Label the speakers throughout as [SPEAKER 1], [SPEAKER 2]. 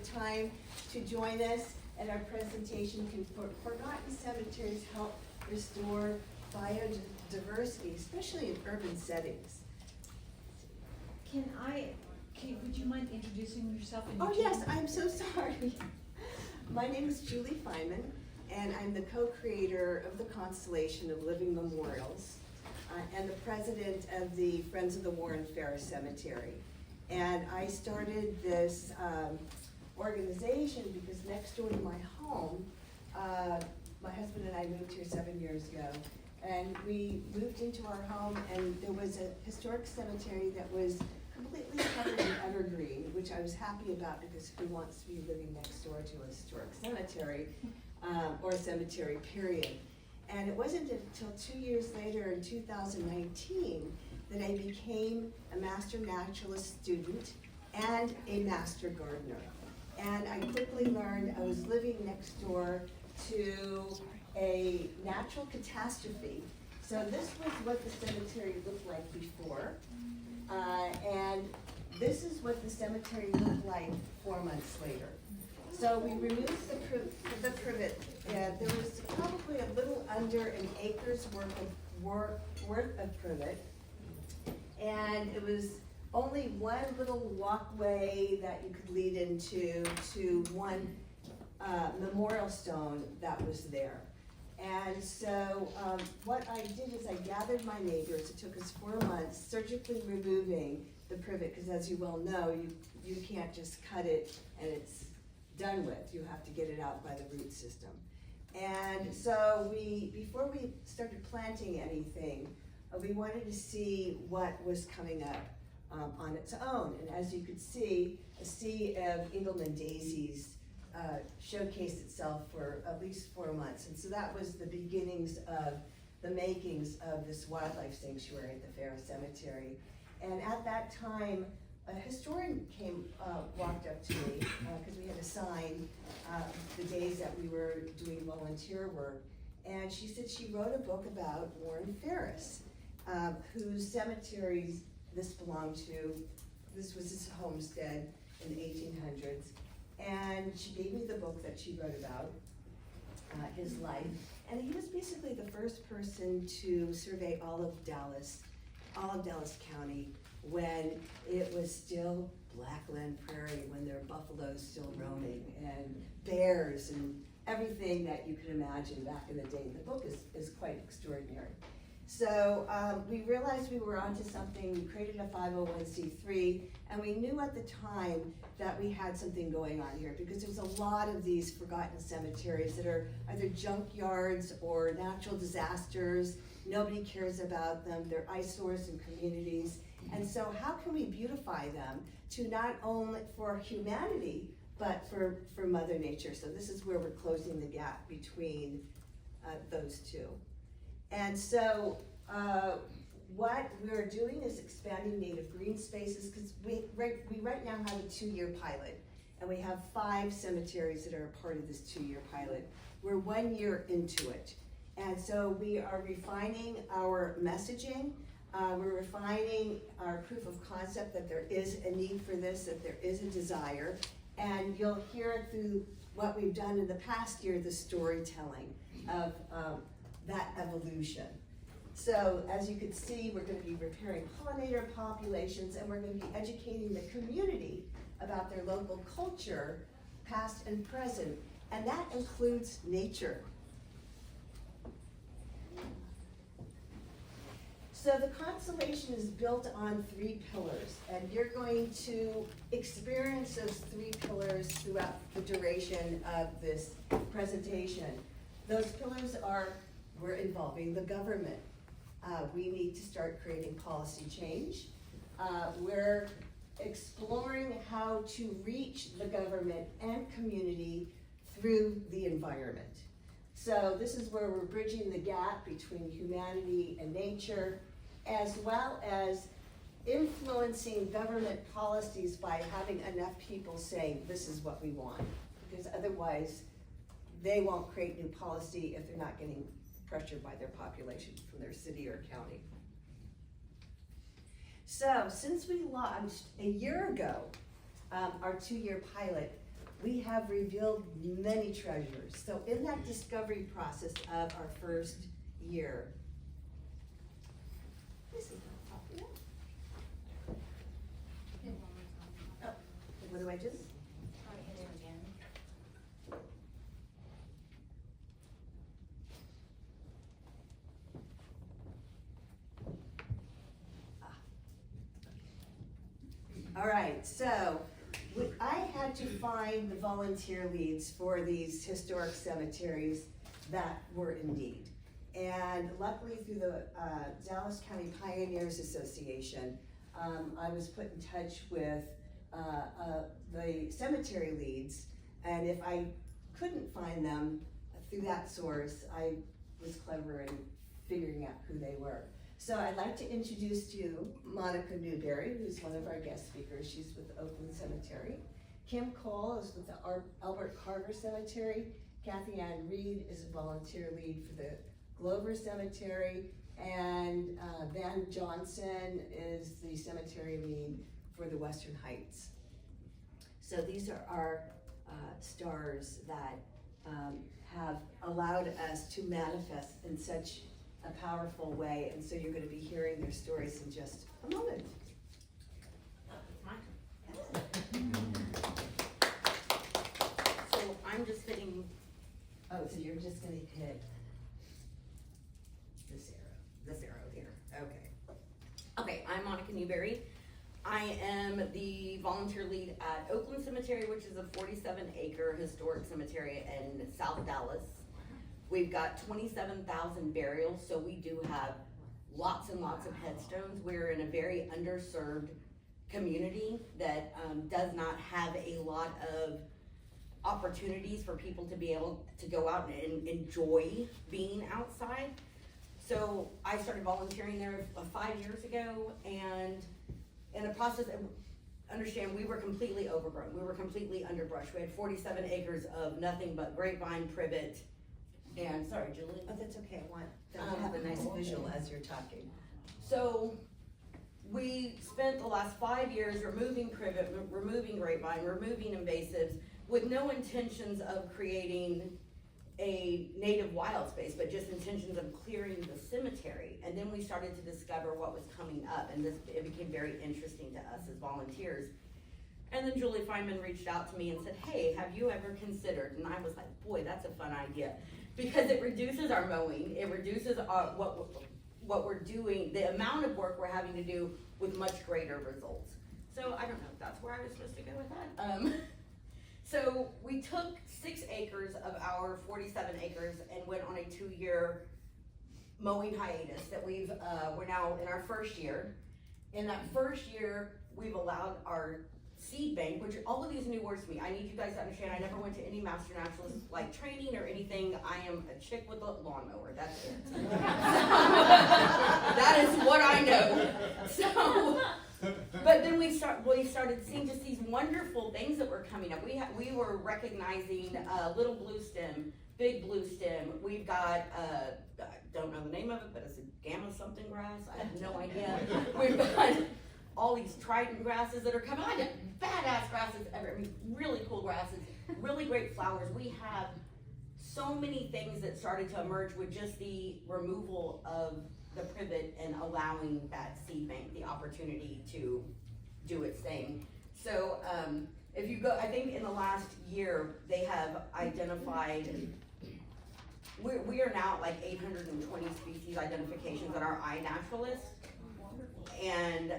[SPEAKER 1] Time to join us at our presentation, Can Forgotten Cemeteries Help Restore Biodiversity, especially in urban settings?
[SPEAKER 2] Kate, would you mind introducing yourself?
[SPEAKER 1] Oh yes, I'm so sorry. My name is Julie Feynman, and I'm the co-creator of the Constellation of Living Memorials and the president of the Friends of the Warren Ferris Cemetery. And I started this organization because next door to my home, my husband and I moved here 7 years ago, and we moved into our home, and there was a historic cemetery that was completely covered in evergreen, which I was happy about because who wants to be living next door to a historic cemetery, or a cemetery period. And it wasn't until 2 years later in 2019 that I became a Master Naturalist student and a Master Gardener. And I quickly learned I was living next door to a natural catastrophe. So this was what the cemetery looked like before. And this is what the cemetery looked like 4 months later. So we removed the privet. There was probably a little under an acre's worth of privet. And it was only one little walkway that you could lead into to one memorial stone that was there. And so what I did is I gathered my neighbors. It took us 4 months surgically removing the privet, because as you well know, you can't just cut it and it's done with. You have to get it out by the root system. And so before we started planting anything, we wanted to see what was coming up on its own. And as you could see, a sea of Engelmann daisies showcased itself for at least 4 months. And so that was the beginnings of the makings of this wildlife sanctuary at the Ferris Cemetery. And at that time, a historian walked up to me, because we had a sign the days that we were doing volunteer work. And she said she wrote a book about Warren Ferris, whose cemeteries this belonged to. This was his homestead in the 1800s. And she gave me the book that she wrote about his life. And he was basically the first person to survey all of Dallas County when it was still Blackland Prairie, when there were buffaloes still roaming and bears and everything that you could imagine back in the day. The book is quite extraordinary. So we realized we were onto something. We created a 501c3, and we knew at the time that we had something going on here, because there's a lot of these forgotten cemeteries that are either junkyards or natural disasters. Nobody cares about them. They're eyesores in communities. And so how can we beautify them to not only for humanity, but for Mother Nature? So this is where we're closing the gap between those two. And so what we're doing is expanding native green spaces, because we right now have a 2-year pilot, and we have 5 cemeteries that are a part of this 2-year pilot. We're 1 year into it. And so we are refining our messaging. We're refining our proof of concept that there is a need for this, that there is a desire. And you'll hear it through what we've done in the past year, the storytelling of that evolution. So as you can see, we're going to be repairing pollinator populations, and we're going to be educating the community about their local culture, past and present, and that includes nature. So the Constellation is built on 3 pillars, and you're going to experience those 3 pillars throughout the duration of this presentation. Those pillars are, we're involving the government. We need to start creating policy change. We're exploring how to reach the government and community through the environment. So this is where we're bridging the gap between humanity and nature, as well as influencing government policies by having enough people saying this is what we want, because otherwise they won't create new policy if they're not getting pressured by their population from their city or county. So since we launched a year ago our 2-year pilot, we have revealed many treasures. So in that discovery process of our first year, this is not popping up. Oh, what do I do? All right, so I had to find the volunteer leads for these historic cemeteries that were in need. And luckily through the Dallas County Pioneers Association, I was put in touch with the cemetery leads, and if I couldn't find them through that source, I was clever in figuring out who they were. So I'd like to introduce to you Monica Newbury, who's one of our guest speakers. She's with the Oakland Cemetery. Kim Cole is with the Albert Carver Cemetery. Kathy Ann Reed is a volunteer lead for the Glover Cemetery. And Van Johnson is the cemetery lead for the Western Heights. So these are our stars that have allowed us to manifest in such a powerful way, and so you're going to be hearing their stories in just a moment.
[SPEAKER 3] So I'm just hitting.
[SPEAKER 1] Oh, so you're just going to hit
[SPEAKER 3] This arrow here. Okay, I'm Monica Newbury. I am the volunteer lead at Oakland Cemetery, which is a 47-acre historic cemetery in South Dallas. We've got 27,000 burials, so we do have lots and lots of headstones. We're in a very underserved community that does not have a lot of opportunities for people to be able to go out and enjoy being outside. So I started volunteering there 5 years ago, and in the process, understand we were completely overgrown. We were completely underbrush. We had 47 acres of nothing but grapevine, privet, and sorry, Julie.
[SPEAKER 1] Oh, that's okay. I want them to have a nice visual as you're talking.
[SPEAKER 3] So we spent the last 5 years removing privet, removing grapevine, removing invasives with no intentions of creating a native wild space, but just intentions of clearing the cemetery. And then we started to discover what was coming up, and it became very interesting to us as volunteers. And then Julie Feynman reached out to me and said, hey, have you ever considered? And I was like, boy, that's a fun idea. Because it reduces our mowing, it reduces what we're doing, the amount of work we're having to do with much greater results. So I don't know if that's where I was supposed to go with that. So we took 6 acres of our 47 acres and went on a 2-year mowing hiatus that we're now in our first year. In that first year, we've allowed our seed bank, which all of these new words to me. I need you guys to understand, I never went to any Master Naturalist like training or anything. I am a chick with a lawnmower, that's it. That is what I know. So, but then we started seeing just these wonderful things that were coming up. We were recognizing little blue stem, big blue stem. We've got, I don't know the name of it, but it's a gamma something grass. I have no idea. We've got all these trident grasses that are coming. I got badass grasses ever. I mean, really cool grasses, really great flowers. We have so many things that started to emerge with just the removal of the privet and allowing that seed bank the opportunity to do its thing. So if you go, I think in the last year they have identified, we are now at like 820 species identifications on our iNaturalist. And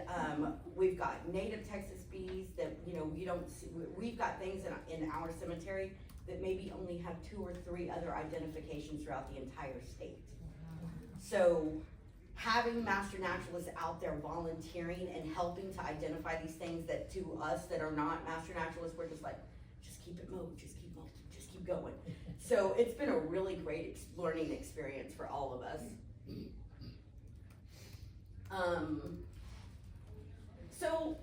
[SPEAKER 3] we've got native Texas bees that, you know, you don't see. We've got things in our cemetery that maybe only have 2 or 3 other identifications throughout the entire state. So having Master Naturalists out there volunteering and helping to identify these things that to us that are not Master Naturalists, we're just like, just keep it moving, just keep moving, just keep going. So it's been a really great learning experience for all of us. So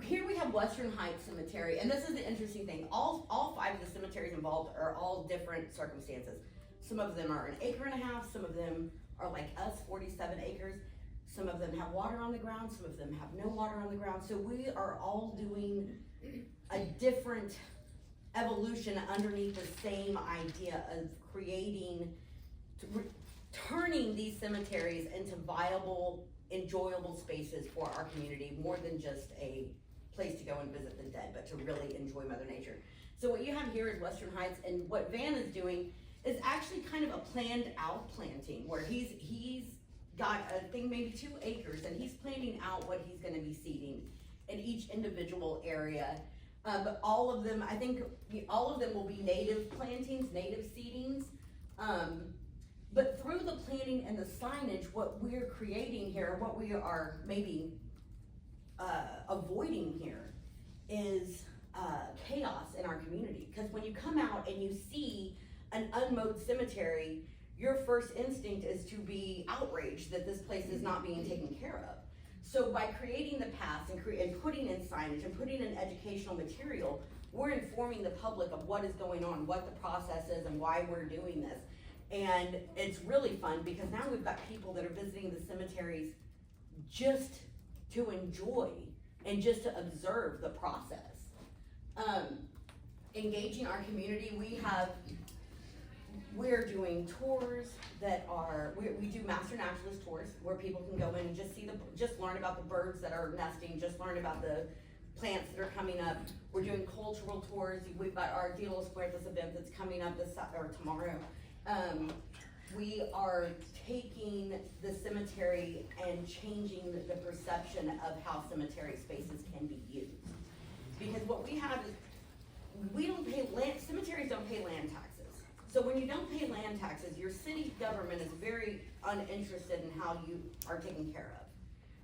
[SPEAKER 3] here we have Western Heights Cemetery, and this is the interesting thing. All 5 of the cemeteries involved are all different circumstances. Some of them are 1.5 acres, some of them are like us, 47 acres. Some of them have water on the ground, some of them have no water on the ground. So we are all doing a different evolution underneath the same idea of turning these cemeteries into viable, enjoyable spaces for our community, more than just a place to go and visit the dead, but to really enjoy Mother Nature. So what you have here is Western Heights, and what Van is doing is actually kind of a planned out planting, where he's got, I think, maybe 2 acres, and he's planning out what he's gonna be seeding in each individual area. But all of them, I think, all of them will be native plantings, native seedings. But through the planning and the signage, what we're creating here, what we are maybe avoiding here is chaos in our community. Because when you come out and you see an unmowed cemetery, your first instinct is to be outraged that this place is not being taken care of. So by creating the paths and putting in signage and putting in educational material, we're informing the public of what is going on, what the process is, and why we're doing this. And it's really fun because now we've got people that are visiting the cemeteries just to enjoy and just to observe the process. Engaging our community, we're doing tours that are, we do Master Naturalist tours where people can go in and just learn about the birds that are nesting, just learn about the plants that are coming up. We're doing cultural tours. We've got our Dia de los Muertos event that's coming up tomorrow. We are taking the cemetery and changing the perception of how cemetery spaces can be used. Because what we have is, cemeteries don't pay land taxes. So when you don't pay land taxes, your city government is very uninterested in how you are taken care of.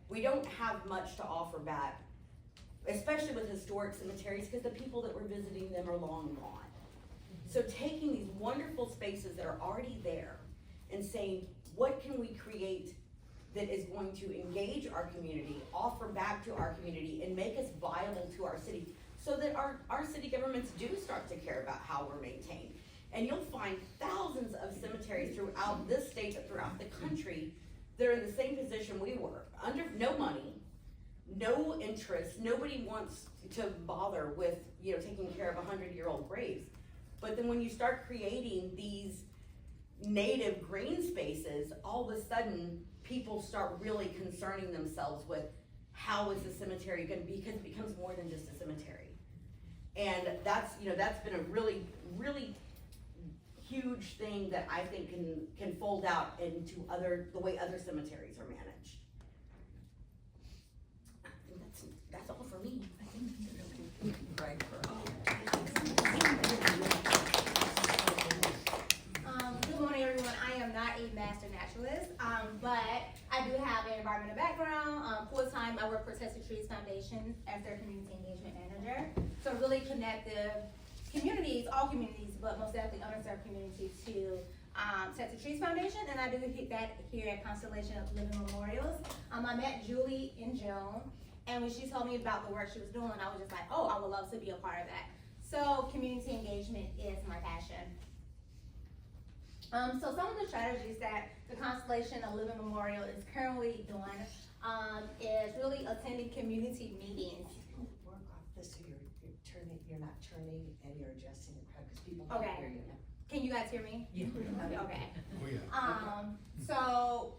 [SPEAKER 3] We don't have much to offer back, especially with historic cemeteries, because the people that were visiting them are long gone. So taking these wonderful spaces that are already there and saying, what can we create that is going to engage our community, offer back to our community, and make us viable to our city, so that our city governments do start to care about how we're maintained. And you'll find thousands of cemeteries throughout this state, but throughout the country, that are in the same position we were, under no money, no interest. Nobody wants to bother with, taking care of 100-year-old graves. But then when you start creating these native green spaces, all of a sudden people start really concerning themselves with how is the cemetery going to be, because it becomes more than just a cemetery. And that's been a really, really huge thing that I think can fold out into the way other cemeteries are managed. I think that's all for me. I think right for
[SPEAKER 4] Good morning, everyone. I am not a master naturalist, but I do have an environmental background. Full-time, I work for Texas Trees Foundation as their community engagement manager. So really connect the communities, all communities, but most definitely underserved communities to Texas Trees Foundation, and I do that here at Constellation of Living Memorials. I met Julie in June, and when she told me about the work she was doing, I was just like, oh, I would love to be a part of that. So community engagement is my passion. So some of the strategies that the Constellation of Living Memorial is currently doing is really attending community meetings.
[SPEAKER 1] Work off this so you're not turning and you're adjusting the crowd because people
[SPEAKER 4] Okay.
[SPEAKER 1] can't hear you now.
[SPEAKER 4] Can you guys hear me?
[SPEAKER 1] Yeah.
[SPEAKER 4] Okay.
[SPEAKER 5] Oh, yeah.
[SPEAKER 4] So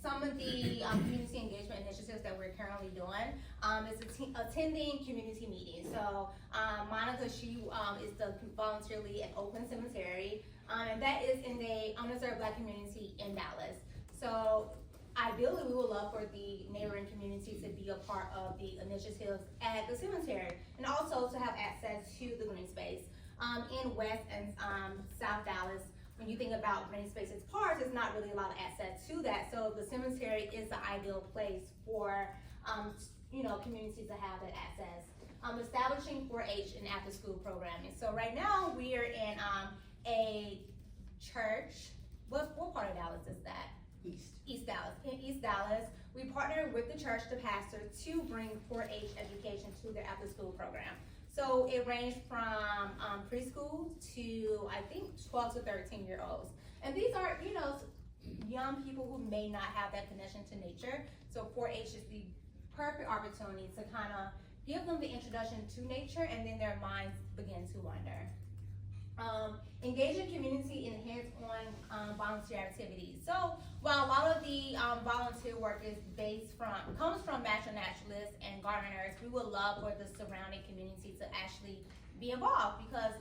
[SPEAKER 4] some of the community engagement initiatives that we're currently doing is attending community meetings. So Monica, she is the volunteer lead at Oakland Cemetery, and that is in the underserved Black community in Dallas. So ideally, we would love for the neighboring communities to be a part of the initiatives at the cemetery, and also to have access to the green space. In West and South Dallas, when you think about green spaces parks, there's not really a lot of access to that. So the cemetery is the ideal place for communities to have that access. Establishing 4-H and after school programming. So right now we are in a church. What part of Dallas is that? East Dallas. In East Dallas, we partner with the church, the pastor, to bring 4-H education to their after school program. So it ranged from preschool to, I think, 12 to 13-year-olds. And these are, young people who may not have that connection to nature. So 4-H is the perfect opportunity to kind of give them the introduction to nature, and then their minds begin to wander. Engaging community in hands-on volunteer activities. So while a lot of the volunteer work is comes from master naturalists and gardeners, we would love for the surrounding community to actually be involved, because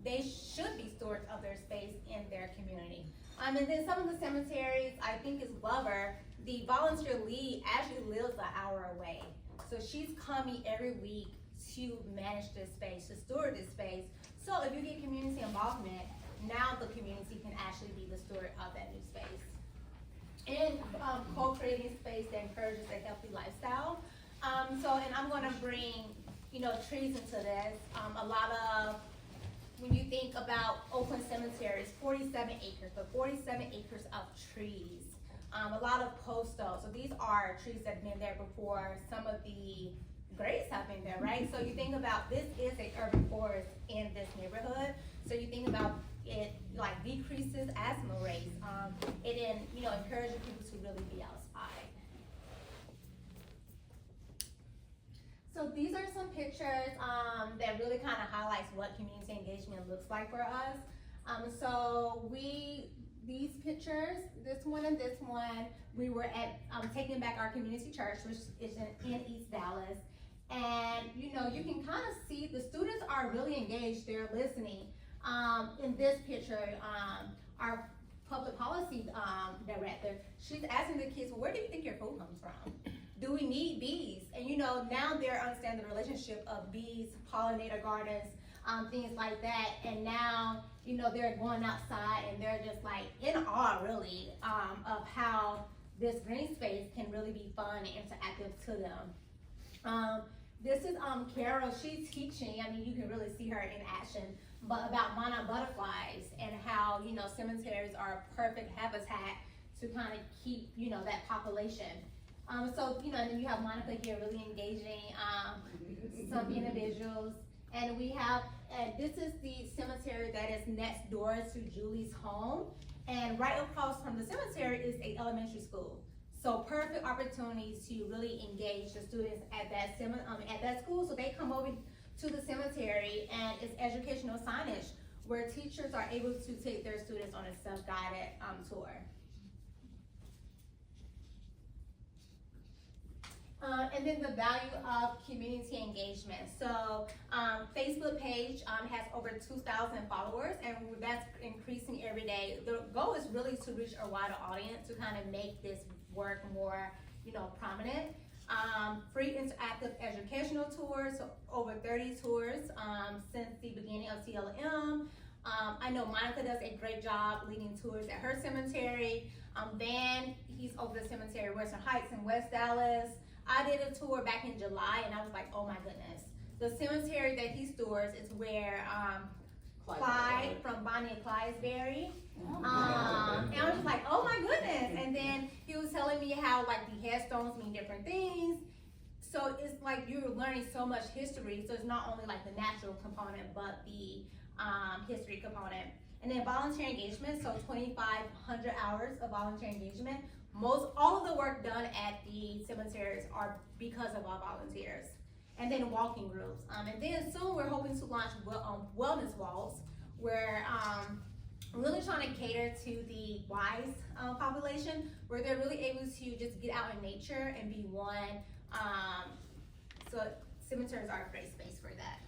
[SPEAKER 4] they should be stewards of their space in their community. And then some of the cemeteries, I think is Glover, the volunteer lead actually lives an hour away. So she's coming every week to manage this space, to steward this space. So if you get community involvement, now the community can actually be the steward of that new space. And co-creating space that encourages a healthy lifestyle. And I'm gonna bring, trees into this. A lot of, when you think about Oakland Cemetery, it's 47 acres, but 47 acres of trees. A lot of postos. So these are trees that have been there before some of the graves have been there, right? So you think about, this is an urban forest in this neighborhood. So you think about it like decreases asthma rates. It encourages people to really be outside. So these are some pictures that really kind of highlights what community engagement looks like for us. These pictures, this one and this one, we were at Taking Back Our Community Church, which is in East Dallas. And you can kind of see the students are really engaged, they're listening. In this picture, our public policy director, she's asking the kids, well, where do you think your food comes from? Do we need bees? And now they're understanding the relationship of bees, pollinator gardens, things like that. And now, they're going outside and they're just like in awe really of how this green space can really be fun and interactive to them. This is Carol, she's teaching, you can really see her in action, but about monarch butterflies and how, cemeteries are a perfect habitat to kind of keep, that population. And then you have Monica here really engaging some individuals. And we have, this is the cemetery that is next door to Julie's home. And right across from the cemetery is an elementary school. So perfect opportunity to really engage the students at that school. So they come over to the cemetery, and it's educational signage where teachers are able to take their students on a self-guided tour. And then the value of community engagement. So Facebook page has over 2,000 followers, and that's increasing every day. The goal is really to reach a wider audience to kind of make this work more, prominent. Free interactive educational tours, so over 30 tours since the beginning of CLM. I know Monica does a great job leading tours at her cemetery. Van, he's over the cemetery, Western Heights in West Dallas. I did a tour back in July, and I was like, oh my goodness. The cemetery that he stores is where Clyde from Bonnie and Clyde's buried. And I was like, oh my goodness. And then he was telling me how like the headstones mean different things. So it's like you're learning so much history. So it's not only like the natural component, but the history component. And then volunteer engagement, so 2,500 hours of volunteer engagement. All of the work done at the cemeteries are because of our volunteers. And then walking groups. And then soon we're hoping to launch wellness walks, where really trying to cater to the wise population, where they're really able to just get out in nature and be one. So cemeteries are a great space for that.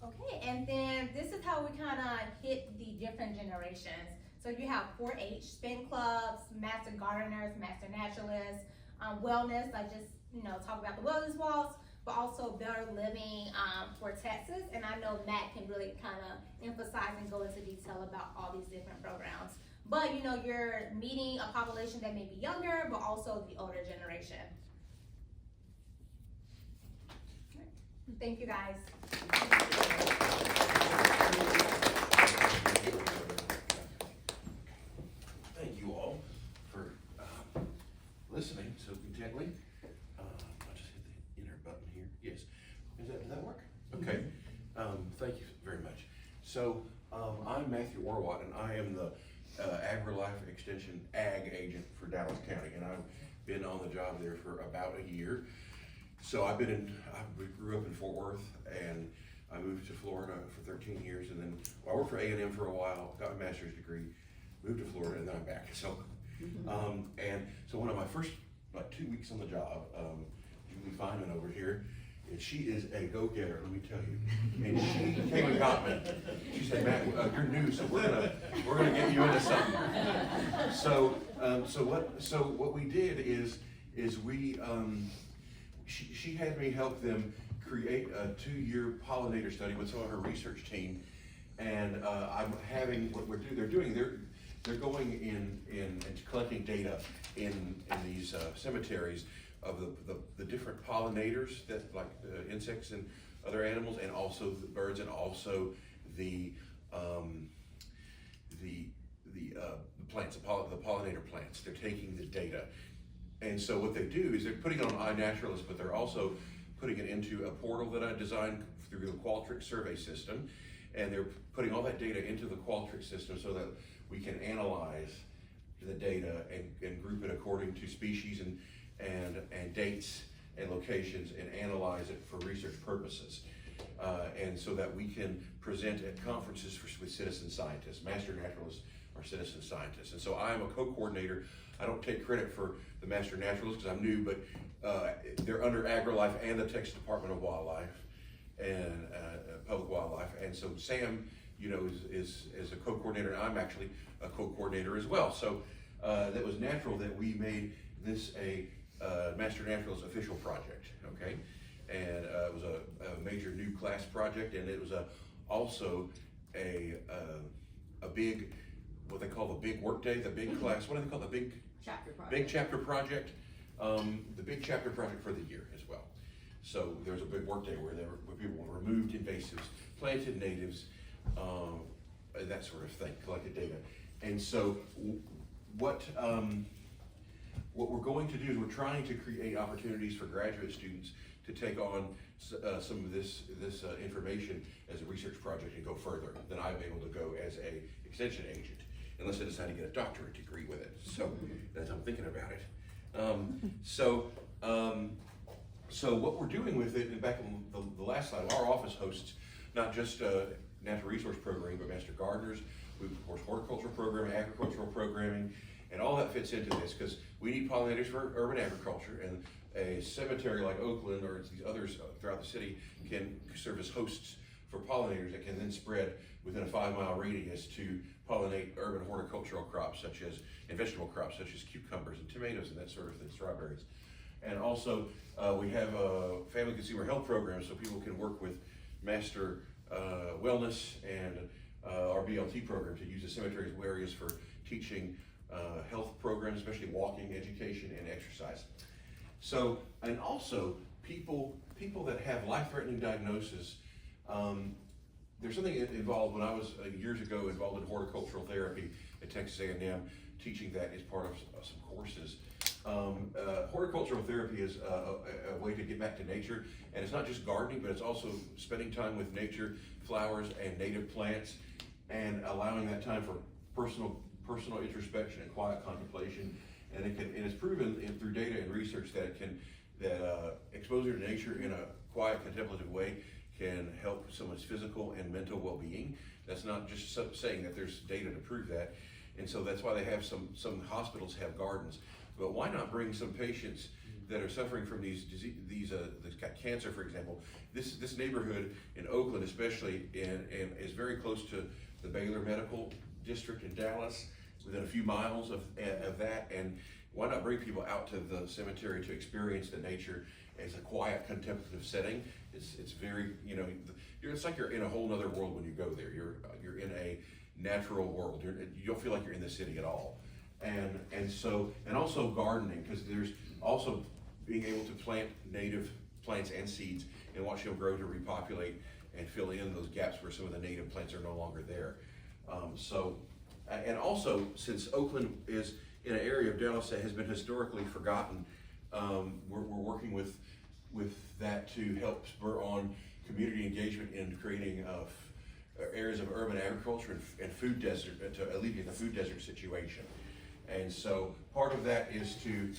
[SPEAKER 4] Okay, and then this is how we kind of hit the different generations. So you have 4-H, spin clubs, master gardeners, master naturalists, wellness. I just talk about the wellness walks, but also better living for Texas. And I know Matt can really kind of emphasize and go into detail about all these different programs. But you're meeting a population that may be younger, but also the older generation. Thank you guys.
[SPEAKER 5] Thank you all for listening so intently. I'll just hit the enter button here. Yes. Does that work? Okay. Thank you very much. So I'm Matthew Orwat, and I am the AgriLife Extension Ag agent for Dallas County, and I've been on the job there for about a year. So I grew up in Fort Worth, and I moved to Florida for 13 years, and then I worked for A&M for a while, got my master's degree, moved to Florida, and then I'm back. So, and so one of my first, 2 weeks on the job, Julie Feynman over here, and she is a go-getter, let me tell you. And she came and got me. She said, Matt, you're new, so we're gonna get you into something. So what we did is we she had me help them create a 2-year pollinator study with some of her research team, and I'm having they're going in and collecting data in these cemeteries of the different pollinators that like insects and other animals, and also the birds, and also the plants, the pollinator plants. They're taking the data, and so what they do is they're putting it on iNaturalist, but they're also putting it into a portal that I designed through the Qualtrics survey system, and they're putting all that data into the Qualtrics system so that we can analyze the data and group it according to species and dates and locations, and analyze it for research purposes, and so that we can present at conferences with citizen scientists. Master Naturalists are citizen scientists, and so I'm a co-coordinator. I don't take credit for the Master Naturalists because I'm new, but they're under AgriLife and the Texas Department of Wildlife and Public Wildlife, and so Sam, is a co-coordinator, and I'm actually a co-coordinator as well. So that was natural that we made this a Master Naturalist official project, okay? And it was a major new class project, and it was also a big, what they call the big work day, the big class, what do they call the big
[SPEAKER 3] Chapter project.
[SPEAKER 5] Big chapter project, the big chapter project for the year as well. So there's a big work day where people removed invasives, planted natives, that sort of thing, collected data. And so what we're going to do is we're trying to create opportunities for graduate students to take on some of this information as a research project and go further than I'm able to go as a extension agent, unless I decide to get a doctorate degree with it. So as I'm thinking about it. So what we're doing with it, and back on the last slide, our office hosts not just natural resource programming, but master gardeners. We of course horticultural programming, agricultural programming, and all that fits into this because we need pollinators for urban agriculture, and a cemetery like Oakland or these others throughout the city can serve as hosts for pollinators that can then spread within a 5-mile radius to pollinate urban horticultural crops and vegetable crops such as cucumbers and tomatoes and that sort of thing, strawberries. And also we have a family consumer health program so people can work with master wellness and our BLT program to use the cemeteries areas for teaching health programs, especially walking, education, and exercise. So, and also people that have life-threatening diagnosis, there's something involved when I was years ago involved in horticultural therapy at Texas A&M, teaching that as part of some courses. Horticultural therapy is a way to get back to nature, and it's not just gardening, but it's also spending time with nature, flowers, and native plants, and allowing that time for personal introspection and quiet contemplation. And it's proven through data and research that exposure to nature in a quiet, contemplative way can help someone's physical and mental well-being. That's not just saying that there's data to prove that. And so that's why they have some hospitals have gardens. But why not bring some patients that are suffering from these that's got cancer, for example. This neighborhood in Oakland especially, and is very close to the Baylor Medical District in Dallas, within a few miles of that. And why not bring people out to the cemetery to experience the nature as a quiet, contemplative setting? It's very, it's like you're in a whole other world when you go there. You're in a natural world. You don't feel like you're in the city at all. And also gardening, because there's also being able to plant native plants and seeds and watch them grow to repopulate and fill in those gaps where some of the native plants are no longer there. And also, since Oakland is in an area of Dallas that has been historically forgotten, we're working with that to help spur on community engagement in creating areas of urban agriculture and food desert, to alleviate the food desert situation. And so part of that is to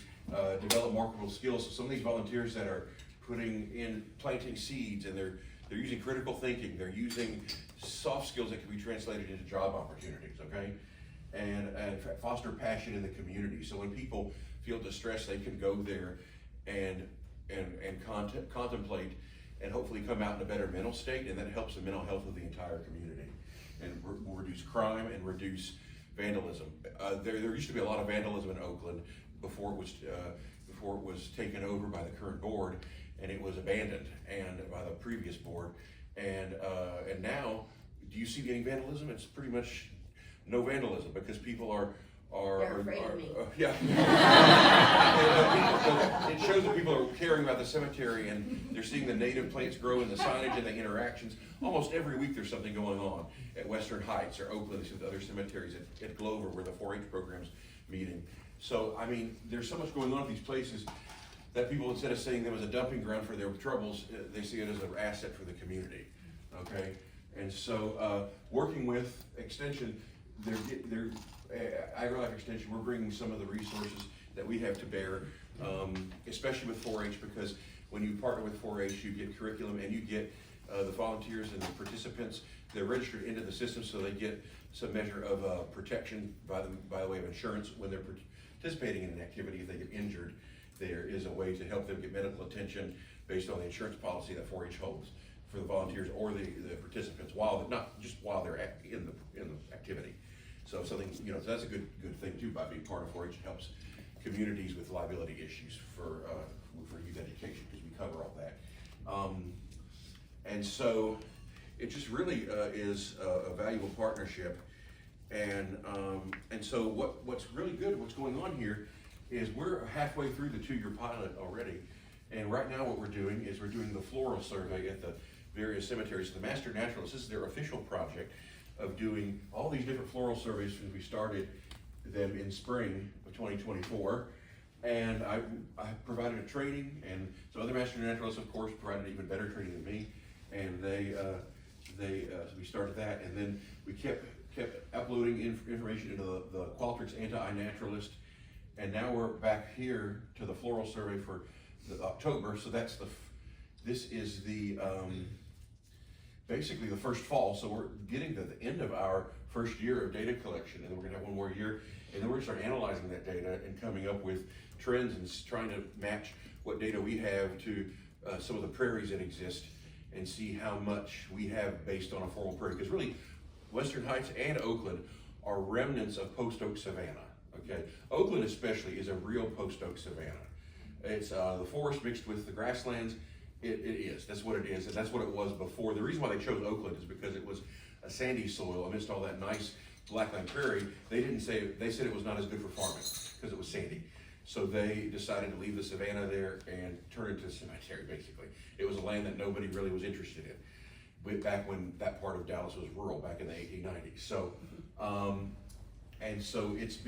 [SPEAKER 5] develop marketable skills. So some of these volunteers that are planting seeds, and they're using critical thinking, they're using soft skills that can be translated into job opportunities, okay? And foster passion in the community. So when people feel distressed, they can go there and contemplate and hopefully come out in a better mental state, and that helps the mental health of the entire community. And will reduce crime and reduce vandalism. There used to be a lot of vandalism in Oakland before it was taken over by the current board, and it was abandoned and by the previous board. And now, do you see any vandalism? It's pretty much no vandalism, because people are
[SPEAKER 3] They're afraid of me.
[SPEAKER 5] Yeah. It shows that people are caring about the cemetery, and they're seeing the native plants grow in the signage and the interactions. Almost every week there's something going on at Western Heights or Oakland, the other cemeteries, at Glover, where the 4-H program's meeting. So, I mean, there's so much going on at these places that people, instead of seeing them as a dumping ground for their troubles, they see it as an asset for the community, okay? And so, working with Extension, AgriLife Extension, we're bringing some of the resources that we have to bear, especially with 4-H, because when you partner with 4-H, you get curriculum, and you get the volunteers and the participants. They're registered into the system, so they get some measure of protection by the way of insurance when they're participating in an activity. If they get injured, there is a way to help them get medical attention based on the insurance policy that 4-H holds for the volunteers or the participants, not just while they're in the activity. So something, that's a good thing too. By being part of 4-H, it helps communities with liability issues for youth education, because we cover all that. And so it just really is a valuable partnership. And so what's really good, what's going on here, is we're halfway through the 2-year pilot already. And right now what we're doing is we're doing the floral survey at the various cemeteries. The Master Naturalist, this is their official project of doing all these different floral surveys since we started them in spring of 2024. And I provided a training, and some other Master Naturalists, of course, provided even better training than me. And we started that, and then we kept uploading information into the Qualtrics Anti-Naturalist, and now we're back here to the floral survey for October. So this is basically the first fall. So we're getting to the end of our first year of data collection, and we're gonna have one more year, and then we're gonna start analyzing that data and coming up with trends and trying to match what data we have to some of the prairies that exist, and see how much we have based on a formal prairie. Because really, Western Heights and Oakland are remnants of post-oak savanna, okay? Oakland especially is a real post-oak savanna. It's the forest mixed with the grasslands. It is, that's what it is, and that's what it was before. The reason why they chose Oakland is because it was a sandy soil amidst all that nice blackland prairie. They said it was not as good for farming because it was sandy. So they decided to leave the savanna there and turn it to a cemetery, basically. It was a land that nobody really was interested in, back when that part of Dallas was rural, back in the 1890s. So, and so it's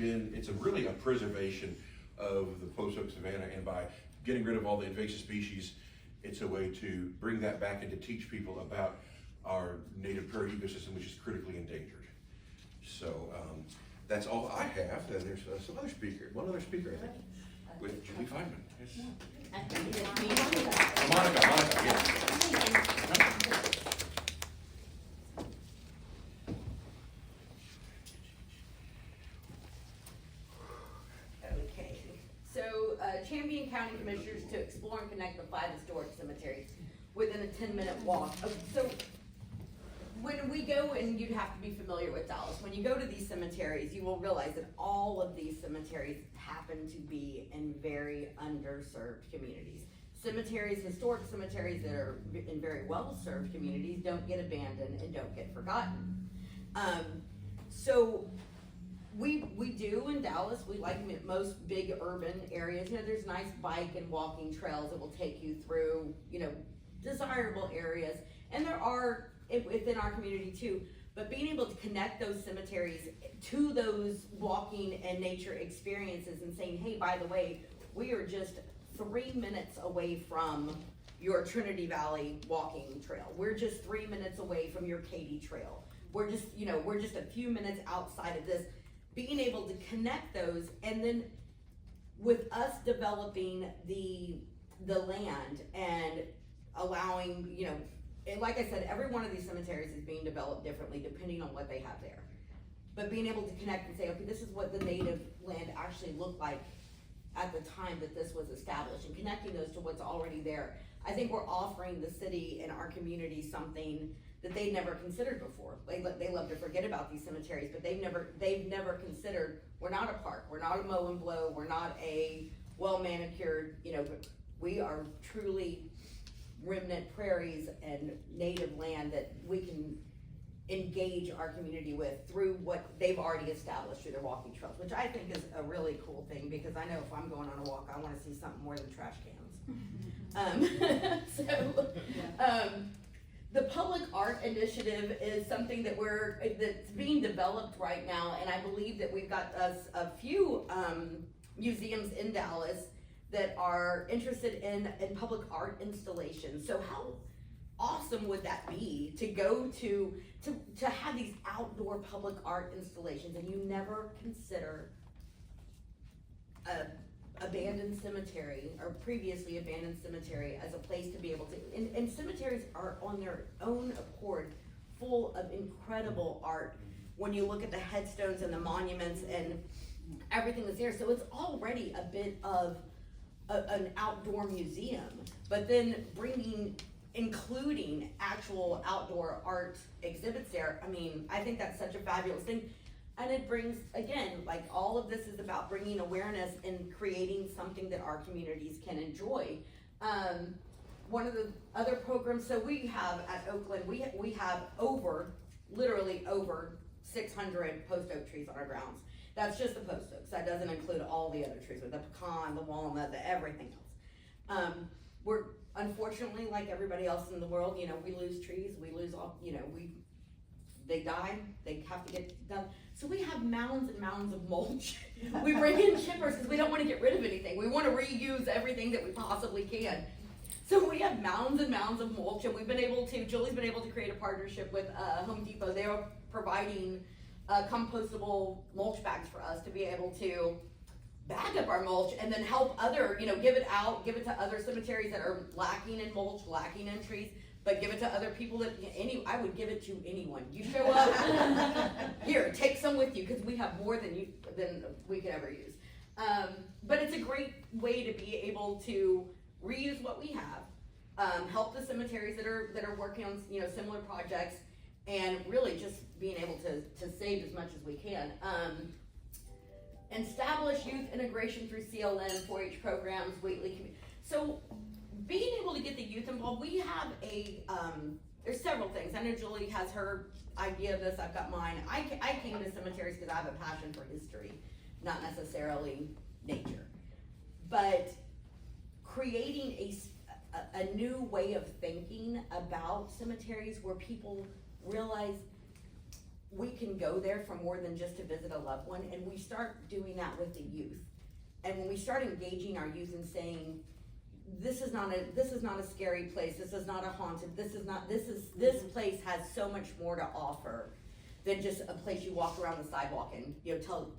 [SPEAKER 5] really a preservation of the post-oak savanna, and by getting rid of all the invasive species, it's a way to bring that back and to teach people about our native prairie ecosystem, which is critically endangered. So that's all I have. And there's one other speaker, I think, with Julie Feynman. Yes. Monica, yes.
[SPEAKER 3] Okay, so Champion County Commissioners to explore and connect the 5 historic cemeteries within a 10-minute walk. So when we go, and you'd have to be familiar with Dallas, when you go to these cemeteries, you will realize that all of these cemeteries happen to be in very underserved communities. Cemeteries, historic cemeteries that are in very well-served communities don't get abandoned and don't get forgotten. So we do in Dallas, we like most big urban areas, there's nice bike and walking trails that will take you through, desirable areas. And there are within our community too, but being able to connect those cemeteries to those walking and nature experiences and saying, hey, by the way, we are just 3 minutes away from your Trinity Valley walking trail. We're just 3 minutes away from your Katy Trail. We're just a few minutes outside of this. Being able to connect those, and then with us developing the the land and allowing, you know, and like I said, every one of these cemeteries is being developed differently depending on what they have there. But being able to connect and say, okay, this is what the native land actually looked like at the time that this was established, and connecting those to what's already there. I think we're offering the city and our community something that they've never considered before. They love to forget about these cemeteries, but they've never considered, we're not a park, we're not a mow and blow, we're not a well manicured, you know, but we are truly remnant prairies and native land that we can engage our community with through what they've already established through their walking trails, which I think is a really cool thing, because I know if I'm going on a walk, I wanna see something more than trash cans. The public art initiative is something that's being developed right now, and I believe that we've got a few museums in Dallas that are interested in public art installations. So how awesome would that be to go to have these outdoor public art installations, and you never consider abandoned cemetery or previously abandoned cemetery as a place to be able to, and cemeteries are on their own accord full of incredible art when you look at the headstones and the monuments and everything that's there. So it's already a bit of an outdoor museum, but then including actual outdoor art exhibits there. I mean, I think that's such a fabulous thing. And it brings, again, like all of this is about bringing awareness and creating something that our communities can enjoy. One of the other programs, so we have at Oakland, we have literally over 600 post oak trees on our grounds. That's just the post oaks. That doesn't include all the other trees, with the pecan, the walnut, the everything else. We're unfortunately, like everybody else in the world, you know, we lose trees, we lose all, you know, they die, they have to get done. So we have mounds and mounds of mulch. We bring in chippers because we don't want to get rid of anything. We want to reuse everything that we possibly can. So we have mounds and mounds of mulch, and Julie's been able to create a partnership with Home Depot. They are providing compostable mulch bags for us to be able to bag up our mulch and then help give it to other cemeteries that are lacking in mulch, lacking in trees, but give it to other people that, I would give it to anyone. You show up, here, take some with you, because we have more than we could ever use. But it's a great way to be able to reuse what we have, help the cemeteries that are working on, similar projects, and really just being able to save as much as we can. Establish youth integration through CLM, 4-H programs, Whately community. So being able to get the youth involved, we have there's several things. I know Julie has her idea of this, I've got mine. I came to cemeteries because I have a passion for history, not necessarily nature. But creating a new way of thinking about cemeteries where people realize we can go there for more than just to visit a loved one, and we start doing that with the youth. And when we start engaging our youth and saying, this is not a scary place, this is not a haunted, this place has so much more to offer than just a place you walk around the sidewalk and tell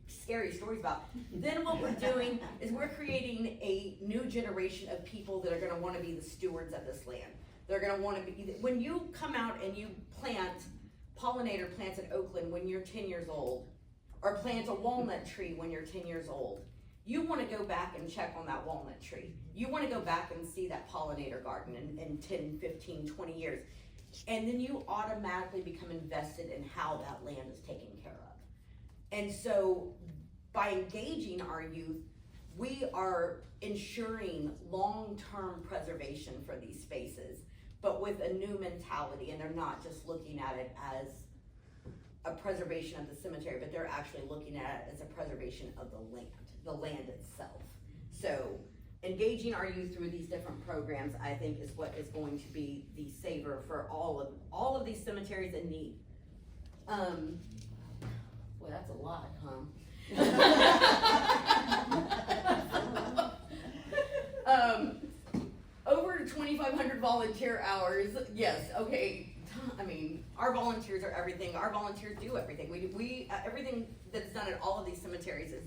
[SPEAKER 3] scary stories about. Then what we're doing is we're creating a new generation of people that are gonna wanna be the stewards of this land. They're gonna wanna be, when you come out and you plant pollinator plants in Oakland when you're 10 years old, or plant a walnut tree when you're 10 years old, you wanna go back and check on that walnut tree. You wanna go back and see that pollinator garden in 10, 15, 20 years. And then you automatically become invested in how that land is taken care of. And so by engaging our youth, we are ensuring long-term preservation for these spaces, but with a new mentality, and they're not just looking at it as a preservation of the cemetery, but they're actually looking at it as a preservation of the land itself. So engaging our youth through these different programs, I think, is what is going to be the saver for all of these cemeteries in need. Boy, that's a lot, huh? Over 2,500 volunteer hours, yes, okay. I mean, our volunteers are everything. Our volunteers do everything. We everything that's done at all of these cemeteries is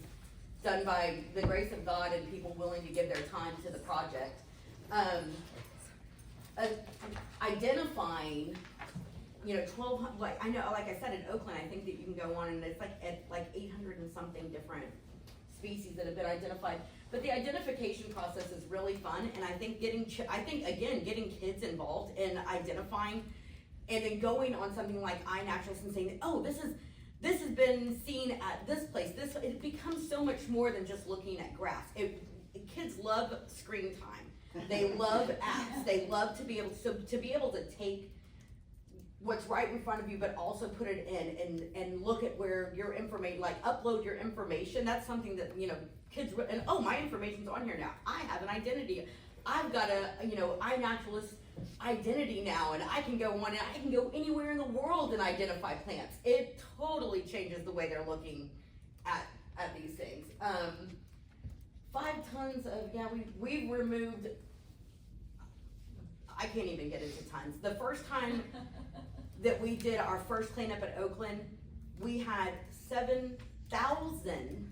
[SPEAKER 3] done by the grace of God and people willing to give their time to the project. Identifying, 12, like I said, in Oakland, I think that you can go on and it's like 800 and something different species that have been identified. But the identification process is really fun, and I think getting kids involved in identifying, and then going on something like iNaturalist and saying, oh, this has been seen at this place. It becomes so much more than just looking at grass. Kids love screen time. They love apps. They love to be able to take what's right in front of you, but also put it in and look at where your information, like upload your information. That's something that, kids, and oh, my information's on here now. I have an identity. I've got a, iNaturalist identity now, and I can go on and I can go anywhere in the world and identify plants. It totally changes the way they're looking at these things. 5 tons of, we've removed, I can't even get into tons. The first time that we did our first cleanup at Oakland, we had 7,000.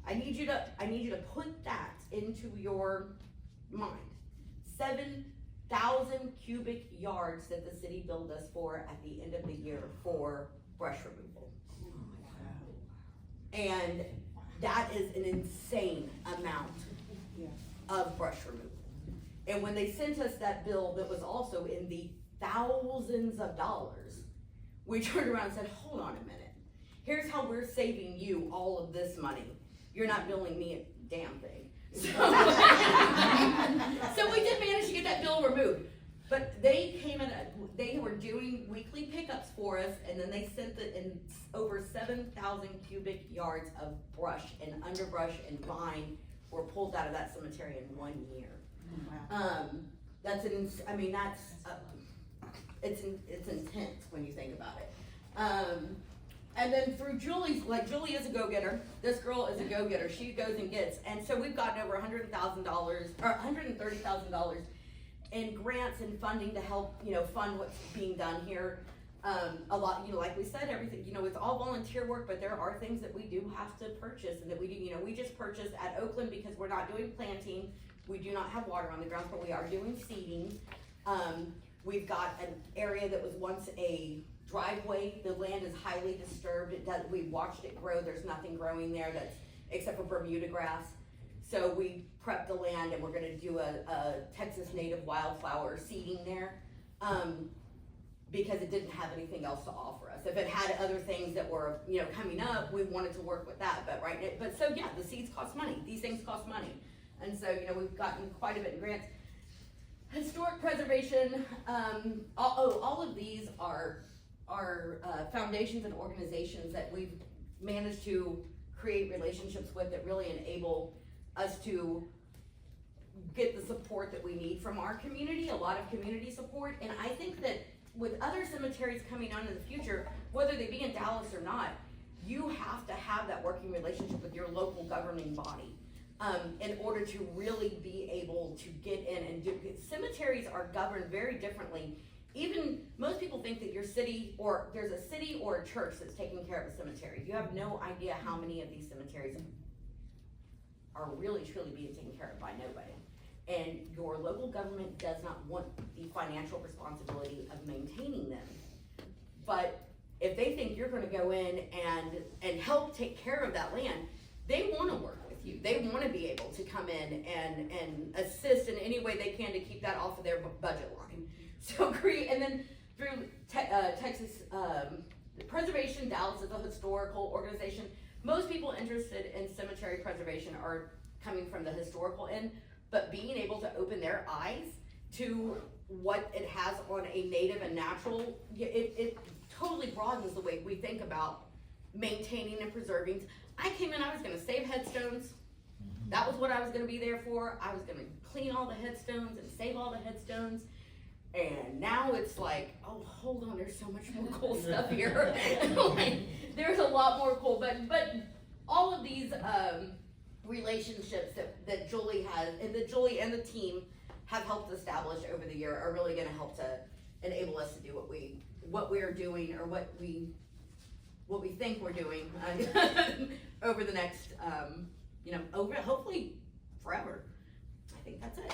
[SPEAKER 3] I need you to put that into your mind. 7,000 cubic yards that the city billed us for at the end of the year for brush removal. And that is an insane amount of brush removal. And when they sent us that bill that was also in the thousands of dollars, we turned around and said, hold on a minute. Here's how we're saving you all of this money. You're not billing me a damn thing. So, so we did manage to get that bill removed. But they came in, they were doing weekly pickups for us, and then they sent in over 7,000 cubic yards of brush and underbrush and vine were pulled out of that cemetery in 1 year. Wow. It's intense when you think about it. And then through Julie is a go-getter. This girl is a go-getter. She goes and gets, and so we've gotten over $100,000 or $130,000 in grants and funding to help, fund what's being done here. A lot, like we said, everything, it's all volunteer work, but there are things that we do have to purchase and that we do, we just purchased at Oakland because we're not doing planting. We do not have water on the ground, but we are doing seeding. We've got an area that was once a driveway. The land is highly disturbed. We watched it grow. There's nothing growing there except for Bermuda grass. So we prepped the land and we're gonna do a Texas native wildflower seeding there. Because it didn't have anything else to offer us. If it had other things that were, coming up, we wanted to work with that, but so yeah, the seeds cost money. These things cost money. And so, we've gotten quite a bit in grants. Historic preservation, all of these are foundations and organizations that we've managed to create relationships with that really enable us to get the support that we need from our community, a lot of community support. And I think that with other cemeteries coming on in the future, whether they be in Dallas or not, you have to have that working relationship with your local governing body. In order to really be able to get in and do, cemeteries are governed very differently. Even most people think that there's a city or a church that's taking care of a cemetery. You have no idea how many of these cemeteries are really truly being taken care of by nobody. And your local government does not want the financial responsibility of maintaining them. But if they think you're gonna go in and help take care of that land, they wanna work with you. They wanna be able to come in and assist in any way they can to keep that off of their budget line. So and then through Texas Preservation, Dallas is a historical organization. Most people interested in cemetery preservation are coming from the historical end, but being able to open their eyes to what it has on a native and natural, it totally broadens the way we think about maintaining and preserving. I came in, I was gonna save headstones. That was what I was gonna be there for. I was gonna clean all the headstones and save all the headstones. And now it's like, oh, hold on, there's so much more cool stuff here. Like, there's a lot more cool, but all of these relationships that Julie has, and that Julie and the team have helped establish over the year are really gonna help to enable us to do what we are doing, or what we what we think we're doing, over the next, hopefully forever. I think that's it.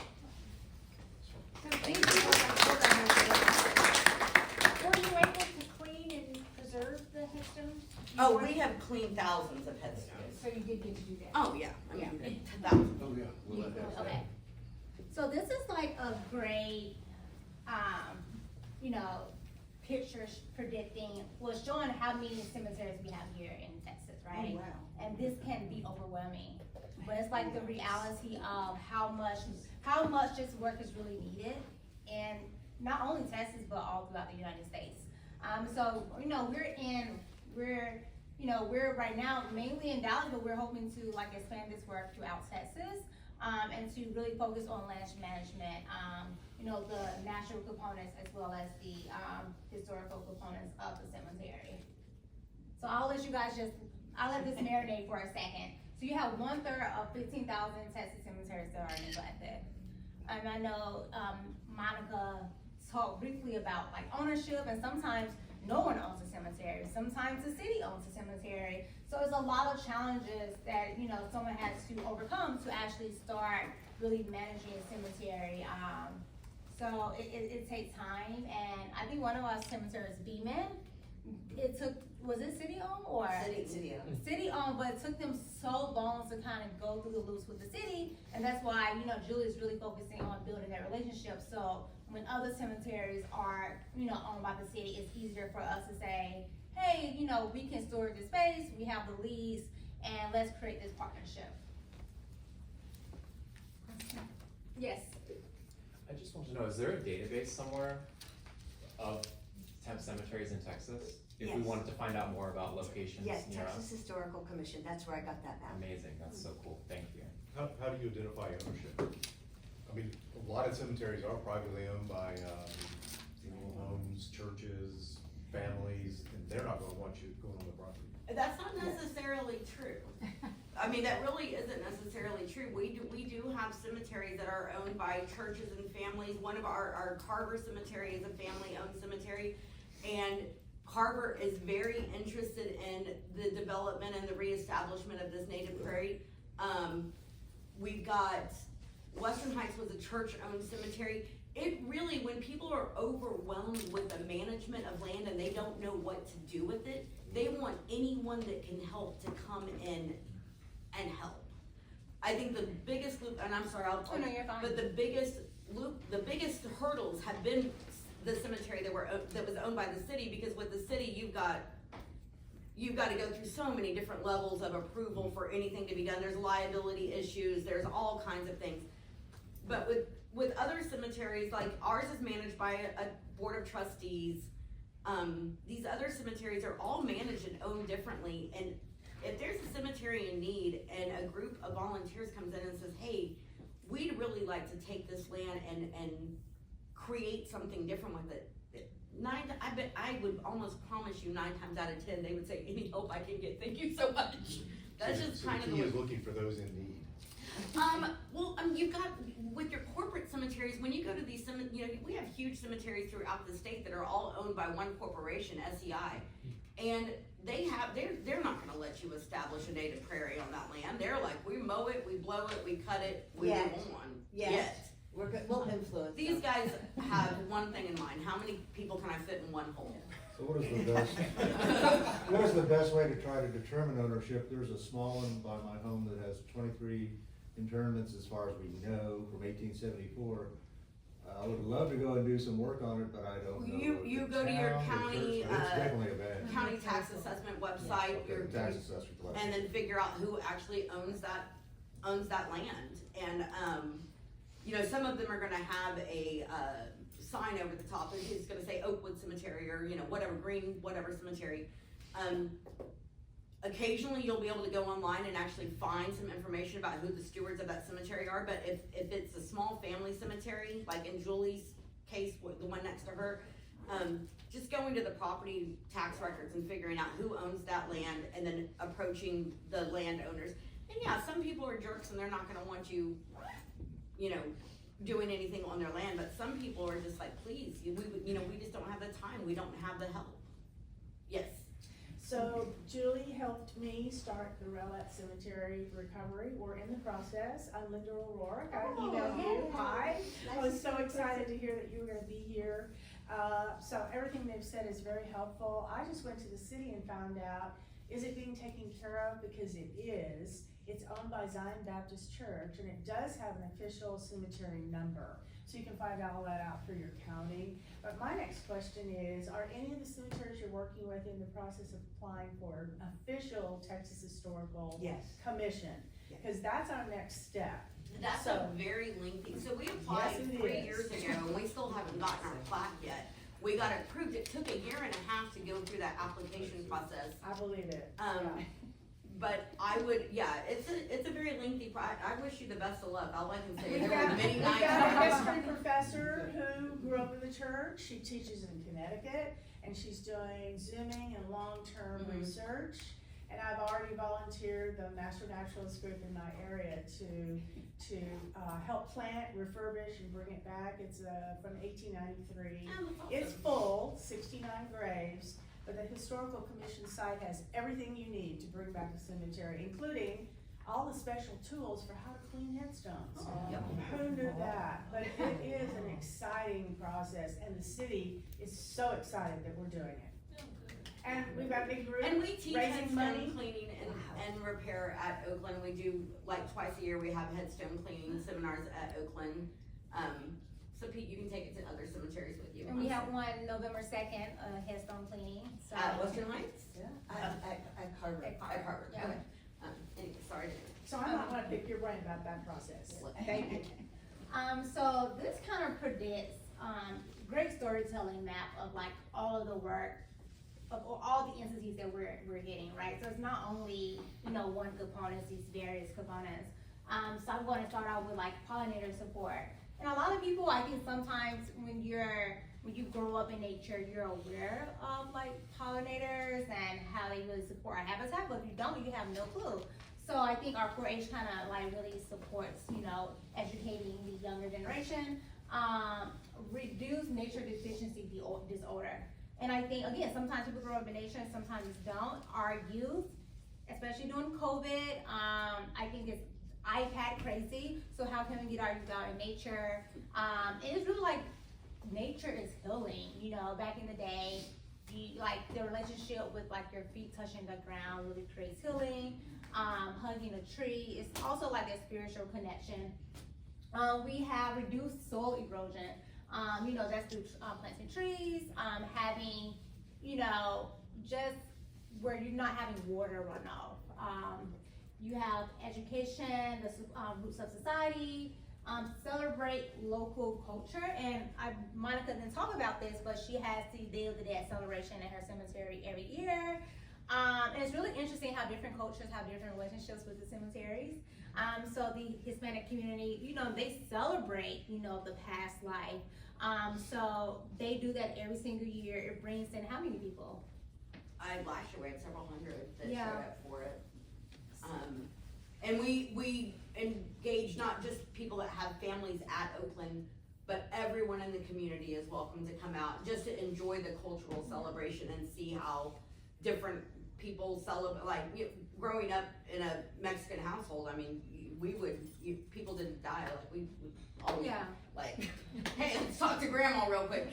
[SPEAKER 4] Were you able to clean and preserve the headstones?
[SPEAKER 3] Oh, we have cleaned thousands of headstones.
[SPEAKER 2] So you did get to do that?
[SPEAKER 3] Oh, yeah, I mean, thousands.
[SPEAKER 5] Oh, yeah. Willette has that.
[SPEAKER 4] Okay. So this is like a great, picture predicting, showing how many cemeteries we have here in Texas, right?
[SPEAKER 1] Oh, wow.
[SPEAKER 4] And this can be overwhelming, but it's like the reality of how much this work is really needed, and not only Texas, but all throughout the United States. So, we're right now mainly in Dallas, but we're hoping to expand this work throughout Texas, and to really focus on land management, the natural components as well as the historical components of the cemetery. So I'll let this marinate for a second. So you have 1/3 of 15,000 Texas cemeteries that are neglected. And I know Monica talked briefly about ownership, and sometimes no one owns a cemetery. Sometimes the city owns a cemetery. So there's a lot of challenges that someone has to overcome to actually start really managing a cemetery. So it takes time, and I think one of our cemeteries, Beeman, was it city owned or?
[SPEAKER 1] City.
[SPEAKER 4] City owned, but it took them so long to kind of go through the loops with the city, and that's why, Julie's really focusing on building that relationship. So when other cemeteries are, owned by the city, it's easier for us to say, hey, we can store the space, we have the lease, and let's create this partnership. Yes.
[SPEAKER 6] I just want to know, is there a database somewhere of temp cemeteries in Texas? If we
[SPEAKER 1] Yes.
[SPEAKER 6] wanted to find out more about locations
[SPEAKER 1] Yes,
[SPEAKER 6] near
[SPEAKER 1] Texas
[SPEAKER 6] us?
[SPEAKER 1] Historical Commission, that's where I got that map.
[SPEAKER 6] Amazing, that's so cool, thank you.
[SPEAKER 7] How do you identify ownership? I mean, a lot of cemeteries are privately owned by, homes, churches, families, and they're not gonna want you going on the property.
[SPEAKER 3] That's not necessarily true. I mean, that really isn't necessarily true. We do have cemeteries that are owned by churches and families. One of our Carver Cemetery is a family-owned cemetery, and Carver is very interested in the development and the reestablishment of this native prairie. We've got, Western Heights was a church-owned cemetery. It really, when people are overwhelmed with the management of land and they don't know what to do with it, they want anyone that can help to come in and help. I think the biggest loop, and I'm sorry,
[SPEAKER 4] Oh, no, you're fine.
[SPEAKER 3] but the biggest hurdles have been the cemetery that was owned by the city, because with the city, you've got to go through so many different levels of approval for anything to be done. There's liability issues, there's all kinds of things. But with other cemeteries, like ours is managed by a board of trustees. These other cemeteries are all managed and owned differently, and if there's a cemetery in need and a group of volunteers comes in and says, hey, we'd really like to take this land and create something different with it, I would almost promise you 9 times out of 10, they would say, any help I can get, thank you so much. That's just kind of
[SPEAKER 7] the
[SPEAKER 3] the
[SPEAKER 7] key
[SPEAKER 3] way.
[SPEAKER 7] is looking for those in need.
[SPEAKER 3] You've got, with your corporate cemeteries, when you go to these we have huge cemeteries throughout the state that are all owned by one corporation, SEI. And they're not gonna let you establish a native prairie on that land. They're like, we mow it, we blow it, we cut it, we move on.
[SPEAKER 1] Yes. We're good, we'll influence
[SPEAKER 3] These
[SPEAKER 1] them.
[SPEAKER 3] guys have one thing in mind, how many people can I fit in one hole?
[SPEAKER 8] So what is the best way to try to determine ownership? There's a small one by my home that has 23 internments as far as we know from 1874. I would love to go and do some work on it, but I don't know.
[SPEAKER 3] You go to your county,
[SPEAKER 8] It's definitely a bad.
[SPEAKER 3] county tax assessment website,
[SPEAKER 8] Okay, tax assessment collection.
[SPEAKER 3] and then figure out who actually owns that land. And, some of them are gonna have a, sign over the top, and it's gonna say Oakwood Cemetery, or, whatever, Green, whatever cemetery. Occasionally, you'll be able to go online and actually find some information about who the stewards of that cemetery are, but if it's a small family cemetery, like in Julie's case, the one next to her, just going to the property tax records and figuring out who owns that land, and then approaching the landowners. And yeah, some people are jerks and they're not gonna want you, doing anything on their land, but some people are just like, please, we just don't have the time, we don't have the help. Yes.
[SPEAKER 9] So Julie helped me start the Willette Cemetery recovery. We're in the process. I'm Linda O'Rourke. I emailed you. Hi. I was so excited to hear that you were gonna be here. So everything they've said is very helpful. I just went to the city and found out, is it being taken care of? Because it is. It's owned by Zion Baptist Church, and it does have an official cemetery number. So you can find all that out for your county. But my next question is, are any of the cemeteries you're working with in the process of applying for an official Texas Historical
[SPEAKER 1] Yes.
[SPEAKER 9] Commission?
[SPEAKER 1] Yes.
[SPEAKER 9] Because that's our next step.
[SPEAKER 3] That's
[SPEAKER 9] So-
[SPEAKER 3] a very lengthy, so we applied
[SPEAKER 9] Yes, it
[SPEAKER 3] 3
[SPEAKER 9] is.
[SPEAKER 3] years ago, and we still haven't gotten our plaque yet. We got it approved, it took 1.5 years to go through that application process.
[SPEAKER 9] I believe it.
[SPEAKER 3] Um,
[SPEAKER 9] Yeah.
[SPEAKER 3] But I would, yeah, it's a very lengthy I wish you the best of luck, all I can say,
[SPEAKER 9] We've
[SPEAKER 3] there
[SPEAKER 9] got,
[SPEAKER 3] were many
[SPEAKER 9] we've
[SPEAKER 3] nights.
[SPEAKER 9] got a history professor who grew up in the church. She teaches in Connecticut, and she's doing Zooming and long-term
[SPEAKER 3] Mhm.
[SPEAKER 9] research. And I've already volunteered the Master Naturalist group in my area to help plant, refurbish, and bring it back. It's from 1893. It's full, 69 graves, but the Historical Commission site has everything you need to bring back the cemetery, including all the special tools for how to clean headstones.
[SPEAKER 3] Yep.
[SPEAKER 9] Who knew that? But it is an exciting process, and the city is so excited that we're doing it. And we've got a big group
[SPEAKER 3] And we teach
[SPEAKER 9] raising
[SPEAKER 3] headstone
[SPEAKER 9] money.
[SPEAKER 3] cleaning and repair at Oakland. We do, like, twice a year, we have headstone cleaning seminars at Oakland. So Pete, you can take it to other cemeteries with you.
[SPEAKER 4] And we have one November 2nd, headstone cleaning, so.
[SPEAKER 3] At Western Heights?
[SPEAKER 1] At Harvard.
[SPEAKER 4] At
[SPEAKER 3] At Harvard,
[SPEAKER 4] Yeah.
[SPEAKER 3] okay. Anyway, sorry.
[SPEAKER 9] So I might wanna pick your brain about that process. Thank you.
[SPEAKER 4] So this kind of predicts, great storytelling map of like all of the work of all the entities that we're hitting, right? So it's not only, one component, it's these various components. So I'm going to start out with like pollinator support. And a lot of people, I think sometimes when you grow up in nature, you're aware of like pollinators and how they really support our habitat, but if you don't, you have no clue. So I think our 4-H kind of like really supports, educating the younger generation, reduce nature deficiency disorder. And I think, again, sometimes people grow up in nature, sometimes don't. Our youth, especially during COVID, I think it's iPad crazy. So how can we get our youth out in nature? And it's really like, nature is healing, back in the day, like the relationship with like your feet touching the ground really creates healing. Hugging a tree is also like a spiritual connection. We have reduced soil erosion. That's through planting trees, having, just where you're not having water runoff. You have education, the roots of society, celebrate local culture, and Monica didn't talk about this, but she has the Day of the Dead celebration at her cemetery every year. And it's really interesting how different cultures have different relationships with the cemeteries. So the Hispanic community, they celebrate, the past life. So they do that every single year. It brings in how many people?
[SPEAKER 3] Last year we had several hundred that
[SPEAKER 4] Yeah.
[SPEAKER 3] showed up for it. And we engage not just people that have families at Oakland, but everyone in the community is welcome to come out just to enjoy the cultural celebration and see how different people celebrate. Like, growing up in a Mexican household, I mean, people didn't die, like we always, like, hey, let's talk to grandma real quick.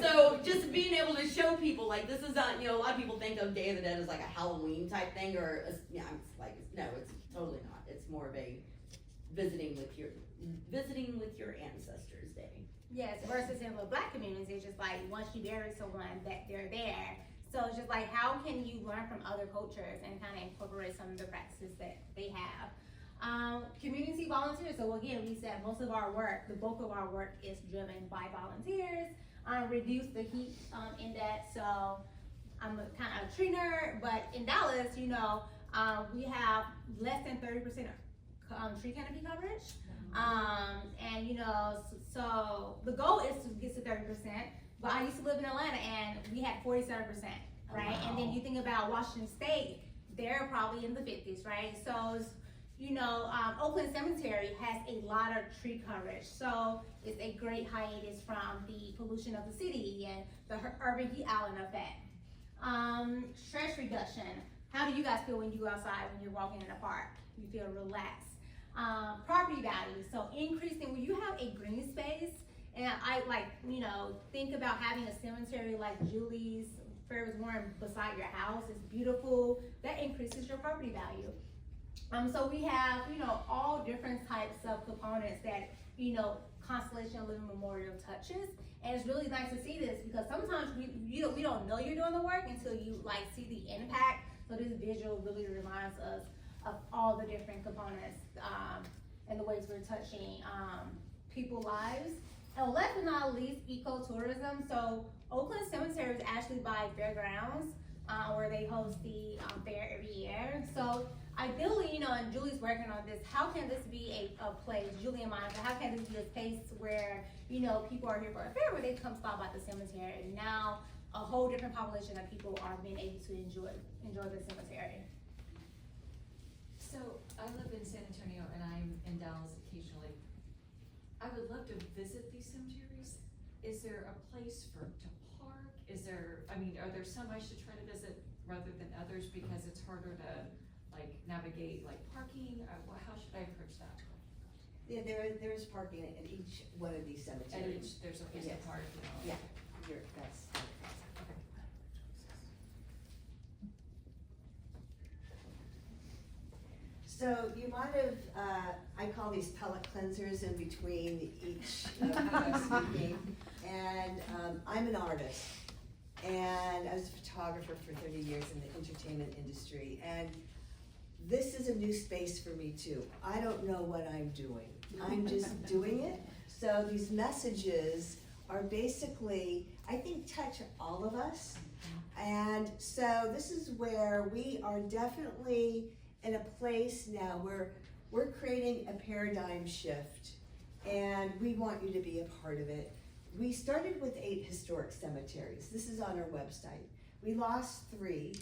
[SPEAKER 3] So just being able to show people, like, this is not, a lot of people think of Day of the Dead as like a Halloween type thing, or, it's no, it's totally not. It's more of a visiting with your ancestors day.
[SPEAKER 4] Yes, versus in the Black community, it's just like once you bury someone, that they're there. So it's just like, how can you learn from other cultures and kind of incorporate some of the practices that they have? Community volunteers. So again, we said most of our work, the bulk of our work is driven by volunteers. Reduce the heat index. So I'm a kind of a tree nerd, but in Dallas, we have less than 30% tree canopy coverage. And so the goal is to get to 30%, but I used to live in Atlanta and we had 47%, right? Wow. And then you think about Washington State, they're probably in the 50s, right? So, Oakland Cemetery has a lot of tree coverage. So it's a great hiatus from the pollution of the city and the urban heat island effect. Stress reduction. How do you guys feel when you go outside, when you're walking in the park? You feel relaxed. Property value. So increasing, when you have a green space, and I like, think about having a cemetery like Julie's Fair's Warren beside your house. It's beautiful. That increases your property value. So we have, all different types of components that, Constellation Living Memorial touches. And it's really nice to see this because sometimes we don't know you're doing the work until you see the impact. So this visual really reminds us of all the different components and the ways we're touching people's lives. And last but not least, ecotourism. So Oakland Cemetery is actually by Fairgrounds, where they host the fair every year. So ideally, and Julie's working on this, how can this be a place, Julie and Monica, how can this be a space where, people are here for a fair, where they come stop by the cemetery, and now a whole different population of people are being able to enjoy the cemetery.
[SPEAKER 2] So I live in San Antonio and I'm in Dallas occasionally. I would love to visit these cemeteries. Is there a place to park? Are there some I should try to visit rather than others because it's harder to navigate parking? How should I approach that?
[SPEAKER 1] Yeah, there is parking at each one of these cemeteries.
[SPEAKER 2] At each, there's a place to
[SPEAKER 1] Yes.
[SPEAKER 2] park,
[SPEAKER 1] Yeah, that's.
[SPEAKER 2] Okay.
[SPEAKER 1] So you might have, I call these pellet cleansers in between each speaking. And I'm an artist, and I was a photographer for 30 years in the entertainment industry. And this is a new space for me too. I don't know what I'm doing. I'm just doing it. So these messages are basically, I think, touch all of us. And so this is where we are definitely in a place now where we're creating a paradigm shift, and we want you to be a part of it. We started with 8 historic cemeteries. This is on our website. We lost 3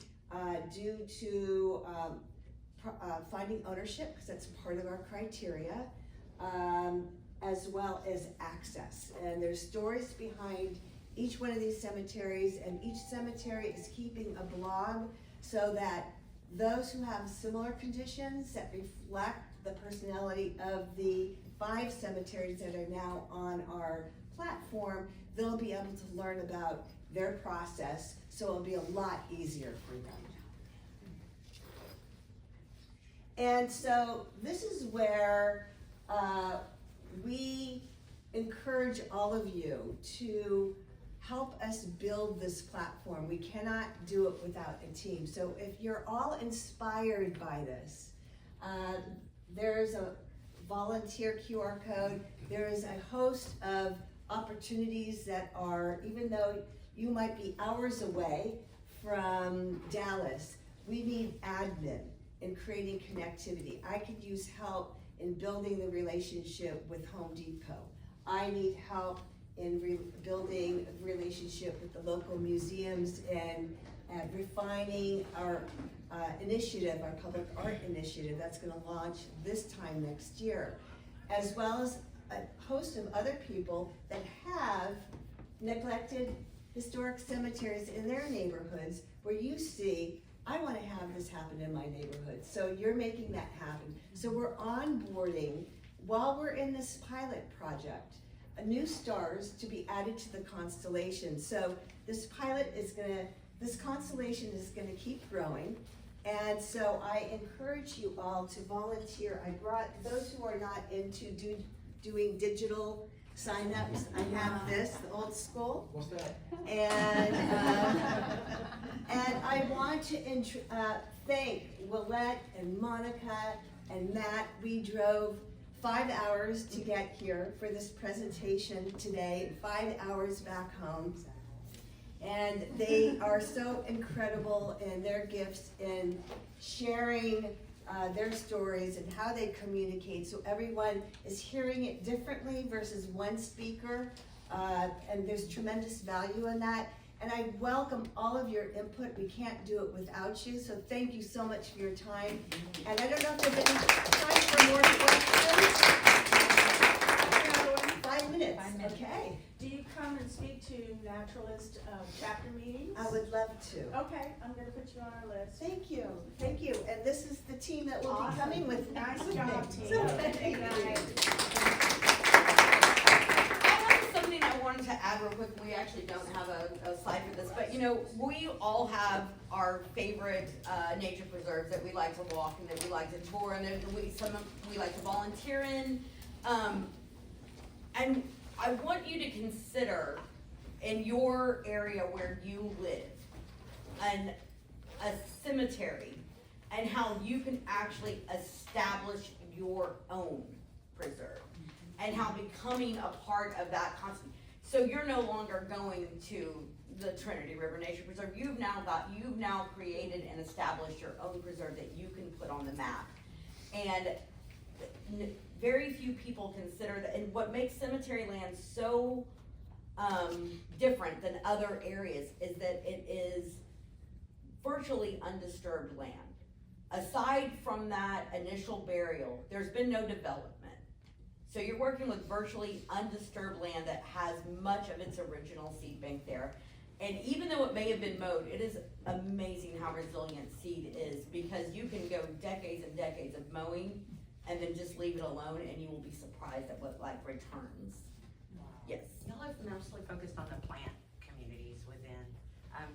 [SPEAKER 1] due to finding ownership, because that's part of our criteria, as well as access. And there's stories behind each one of these cemeteries, and each cemetery is keeping a blog so that those who have similar conditions that reflect the personality of the 5 cemeteries that are now on our platform, they'll be able to learn about their process, so it'll be a lot easier for them. And so this is where we encourage all of you to help us build this platform. We cannot do it without a team. So if you're all inspired by this, there's a volunteer QR code. There is a host of opportunities that are, even though you might be hours away from Dallas, we need admin in creating connectivity. I could use help in building the relationship with Home Depot. I need help in building a relationship with the local museums and refining our initiative, our public art initiative that's gonna launch this time next year, as well as a host of other people that have neglected historic cemeteries in their neighborhoods where you see, I wanna have this happen in my neighborhood. So you're making that happen. So we're onboarding, while we're in this pilot project, new stars to be added to the constellation. So this this constellation is gonna keep growing. And so I encourage you all to volunteer. I brought those who are not into doing digital signups. I have this, the old school.
[SPEAKER 7] What's that?
[SPEAKER 1] And I want to thank Willette and Monica and Matt. We drove 5 hours to get here for this presentation today, 5 hours back home. And they are so incredible in their gifts in sharing their stories and how they communicate, so everyone is hearing it differently versus one speaker, and there's tremendous value in that. And I welcome all of your input. We can't do it without you, so thank you so much for your time. And I don't know if there's any time for more questions. 5 5 minutes,
[SPEAKER 2] 5 minutes.
[SPEAKER 1] okay.
[SPEAKER 9] Do you come and speak to naturalist, chapter meetings?
[SPEAKER 1] I would love to.
[SPEAKER 9] Okay, I'm gonna put you on our list.
[SPEAKER 1] Thank you, and this is the team that will be
[SPEAKER 9] Awesome.
[SPEAKER 1] coming with.
[SPEAKER 9] Nice job, team.
[SPEAKER 1] So,
[SPEAKER 9] Thank you.
[SPEAKER 3] I have something I wanted to add real quick. We actually don't have a slide for this, but you know, we all have our favorite nature preserves that we like to walk and that we like to tour and that we like to volunteer in. And I want you to consider in your area where you live a cemetery and how you can actually establish your own preserve and how becoming a part of that constant. So you're no longer going to the Trinity River Nature Preserve. You've now created and established your own preserve that you can put on the map. And very few people consider that, and what makes cemetery land so different than other areas is that it is virtually undisturbed land. Aside from that initial burial, there's been no development. So you're working with virtually undisturbed land that has much of its original seed bank there. And even though it may have been mowed, it is amazing how resilient seed is, because you can go decades and decades of mowing and then just leave it alone and you will be surprised at what life returns. Yes.
[SPEAKER 10] Y'all have mostly focused on the plant communities within,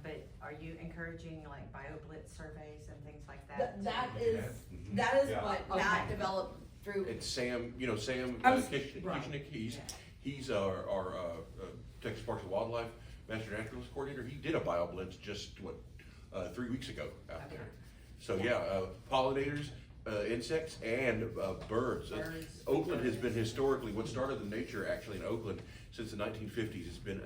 [SPEAKER 10] but are you encouraging like BioBlitz surveys and things like that?
[SPEAKER 3] That
[SPEAKER 5] Yeah.
[SPEAKER 3] is
[SPEAKER 7] Yeah.
[SPEAKER 3] what Matt developed through.
[SPEAKER 5] And Sam, Sam
[SPEAKER 3] I was-
[SPEAKER 5] Kishnick, he's our Texas Parks and Wildlife Master Naturalist Coordinator. He did a BioBlitz just 3 weeks ago out there. So pollinators, insects, and birds. Oakland has been historically, what started the nature actually in Oakland since the 1950s has been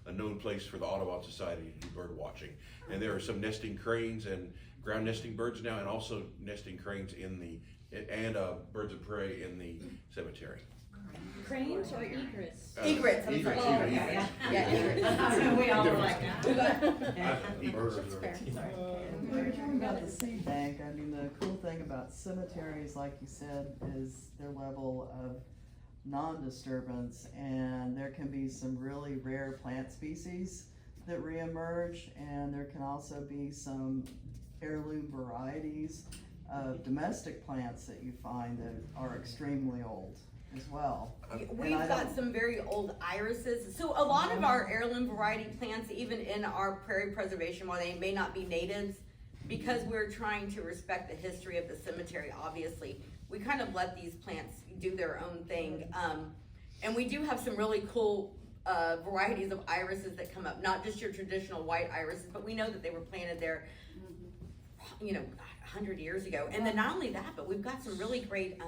[SPEAKER 5] a known place for the Audubon Society to do bird watching. And there are some nesting cranes and ground nesting birds now, and also nesting cranes and birds of prey in the cemetery.
[SPEAKER 2] Cranes or egrets?
[SPEAKER 3] Egrets, I'm sorry.
[SPEAKER 5] Egrets.
[SPEAKER 3] Yeah, egrets.
[SPEAKER 2] We all were like,
[SPEAKER 7] Birds are-
[SPEAKER 11] When you're talking about the seed bank, I mean, the cool thing about cemeteries, like you said, is their level of non-disturbance, and there can be some really rare plant species that reemerge, and there can also be some heirloom varieties of domestic plants that you find that are extremely old as well.
[SPEAKER 3] We've got some very old irises. So a lot of our heirloom variety plants, even in our prairie preservation, while they may not be natives, because we're trying to respect the history of the cemetery, obviously, we kind of let these plants do their own thing. And we do have some really cool varieties of irises that come up, not just your traditional white irises, but we know that they were planted there, 100 years ago. And then not only that, but we've got some really great,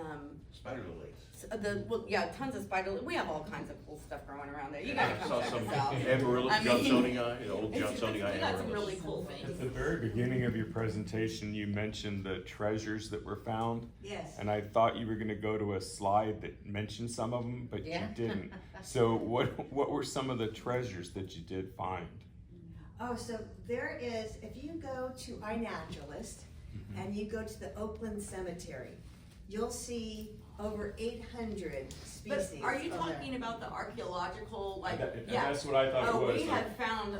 [SPEAKER 5] Spider lilies.
[SPEAKER 3] tons of spider, we have all kinds of cool stuff growing around there. You gotta
[SPEAKER 5] I
[SPEAKER 3] come
[SPEAKER 5] saw
[SPEAKER 3] check
[SPEAKER 5] some
[SPEAKER 3] us out.
[SPEAKER 5] amaryllis,
[SPEAKER 3] I mean,
[SPEAKER 5] Johnsonii, the old Johnsonii
[SPEAKER 3] We got some
[SPEAKER 5] amaryllis.
[SPEAKER 3] really cool
[SPEAKER 12] At
[SPEAKER 3] things.
[SPEAKER 12] the very beginning of your presentation, you mentioned the treasures that were found,
[SPEAKER 1] Yes.
[SPEAKER 12] and I thought you were gonna go to a slide that mentioned some of them, but you
[SPEAKER 3] Yeah.
[SPEAKER 12] didn't. So what were some of the treasures that you did find?
[SPEAKER 1] Oh, so there is, if you go to iNaturalist and you go to the Oakland Cemetery, you'll see over 800
[SPEAKER 3] But
[SPEAKER 1] species.
[SPEAKER 3] are you
[SPEAKER 1] over there.
[SPEAKER 3] talking about the archaeological, like,
[SPEAKER 12] And
[SPEAKER 3] yeah?
[SPEAKER 12] that's what I thought it
[SPEAKER 3] Oh,
[SPEAKER 12] was.
[SPEAKER 3] we have found,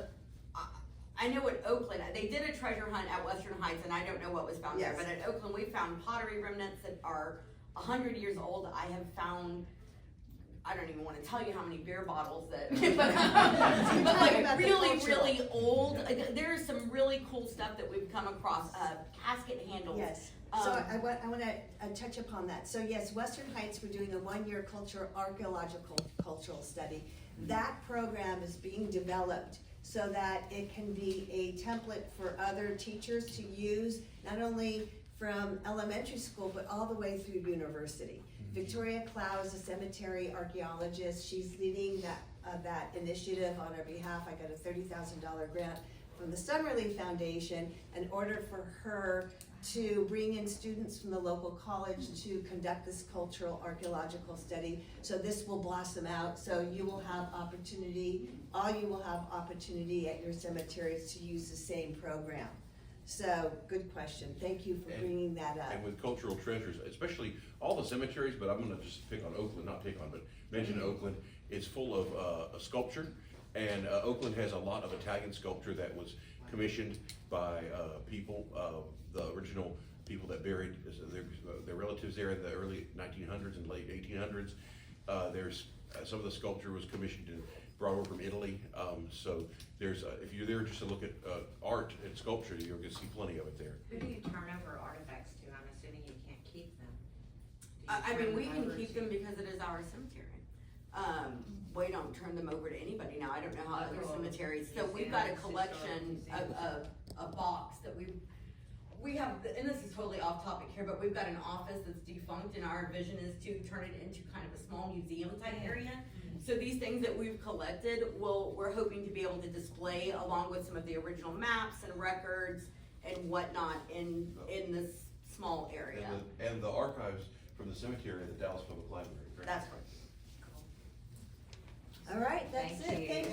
[SPEAKER 3] I know at Oakland, they did a treasure hunt at Western Heights, and I don't know what was found there,
[SPEAKER 1] Yes.
[SPEAKER 3] but at Oakland, we found pottery remnants that are 100 years old. I have found, I don't even wanna tell you how many beer bottles that, but
[SPEAKER 1] talking
[SPEAKER 3] like
[SPEAKER 1] about the
[SPEAKER 3] really,
[SPEAKER 1] cultural.
[SPEAKER 3] really old, there's some really cool stuff that we've come across, casket handles.
[SPEAKER 1] Yes, so
[SPEAKER 3] Um,
[SPEAKER 1] I want to touch upon that. So yes, Western Heights, we're doing a one-year archaeological study. That program is being developed so that it can be a template for other teachers to use, not only from elementary school, but all the way through university. Victoria Clow is a cemetery archaeologist. She's leading that initiative on our behalf. I got a $30,000 grant from the Summerlee Foundation in order for her to bring in students from the local college to conduct this cultural archaeological study. So this will blossom out, so you will have opportunity, all you will have opportunity at your cemeteries to use the same program. So, good question. Thank you for
[SPEAKER 5] And-
[SPEAKER 1] bringing that up.
[SPEAKER 5] And with cultural treasures, especially all the cemeteries, but I'm gonna just pick on Oakland, not pick on, but mention Oakland, it's full of, sculpture. And, Oakland has a lot of Italian sculpture that was commissioned by, people, the original people that buried their relatives there in the early 1900s and late 1800s. There's, some of the sculpture was commissioned and brought over from Italy. So there's, if you're there just to look at, art and sculpture, you're gonna see plenty of it there.
[SPEAKER 10] Who do you turn over artifacts to? I'm assuming you can't keep them. Do you
[SPEAKER 3] I
[SPEAKER 10] turn
[SPEAKER 3] mean, we
[SPEAKER 10] them
[SPEAKER 3] can
[SPEAKER 10] over
[SPEAKER 3] keep
[SPEAKER 10] to-
[SPEAKER 3] them because it is our cemetery. We don't turn them over to anybody now, I don't know how other
[SPEAKER 10] Other
[SPEAKER 3] cemeteries, so we've
[SPEAKER 10] museums,
[SPEAKER 3] got a
[SPEAKER 10] historical
[SPEAKER 3] collection
[SPEAKER 10] museums.
[SPEAKER 3] a box that we have, and this is totally off topic here, but we've got an office that's defunct, and our vision is to turn it into kind of a small museum type area. So these things that we've collected, we're hoping to be able to display along with some of the original maps and records and whatnot in this small area.
[SPEAKER 5] And the archives from the cemetery at the Dallas Public Library.
[SPEAKER 3] That's right.
[SPEAKER 1] All right, that's
[SPEAKER 10] Thank
[SPEAKER 1] it.
[SPEAKER 10] you.
[SPEAKER 1] Thank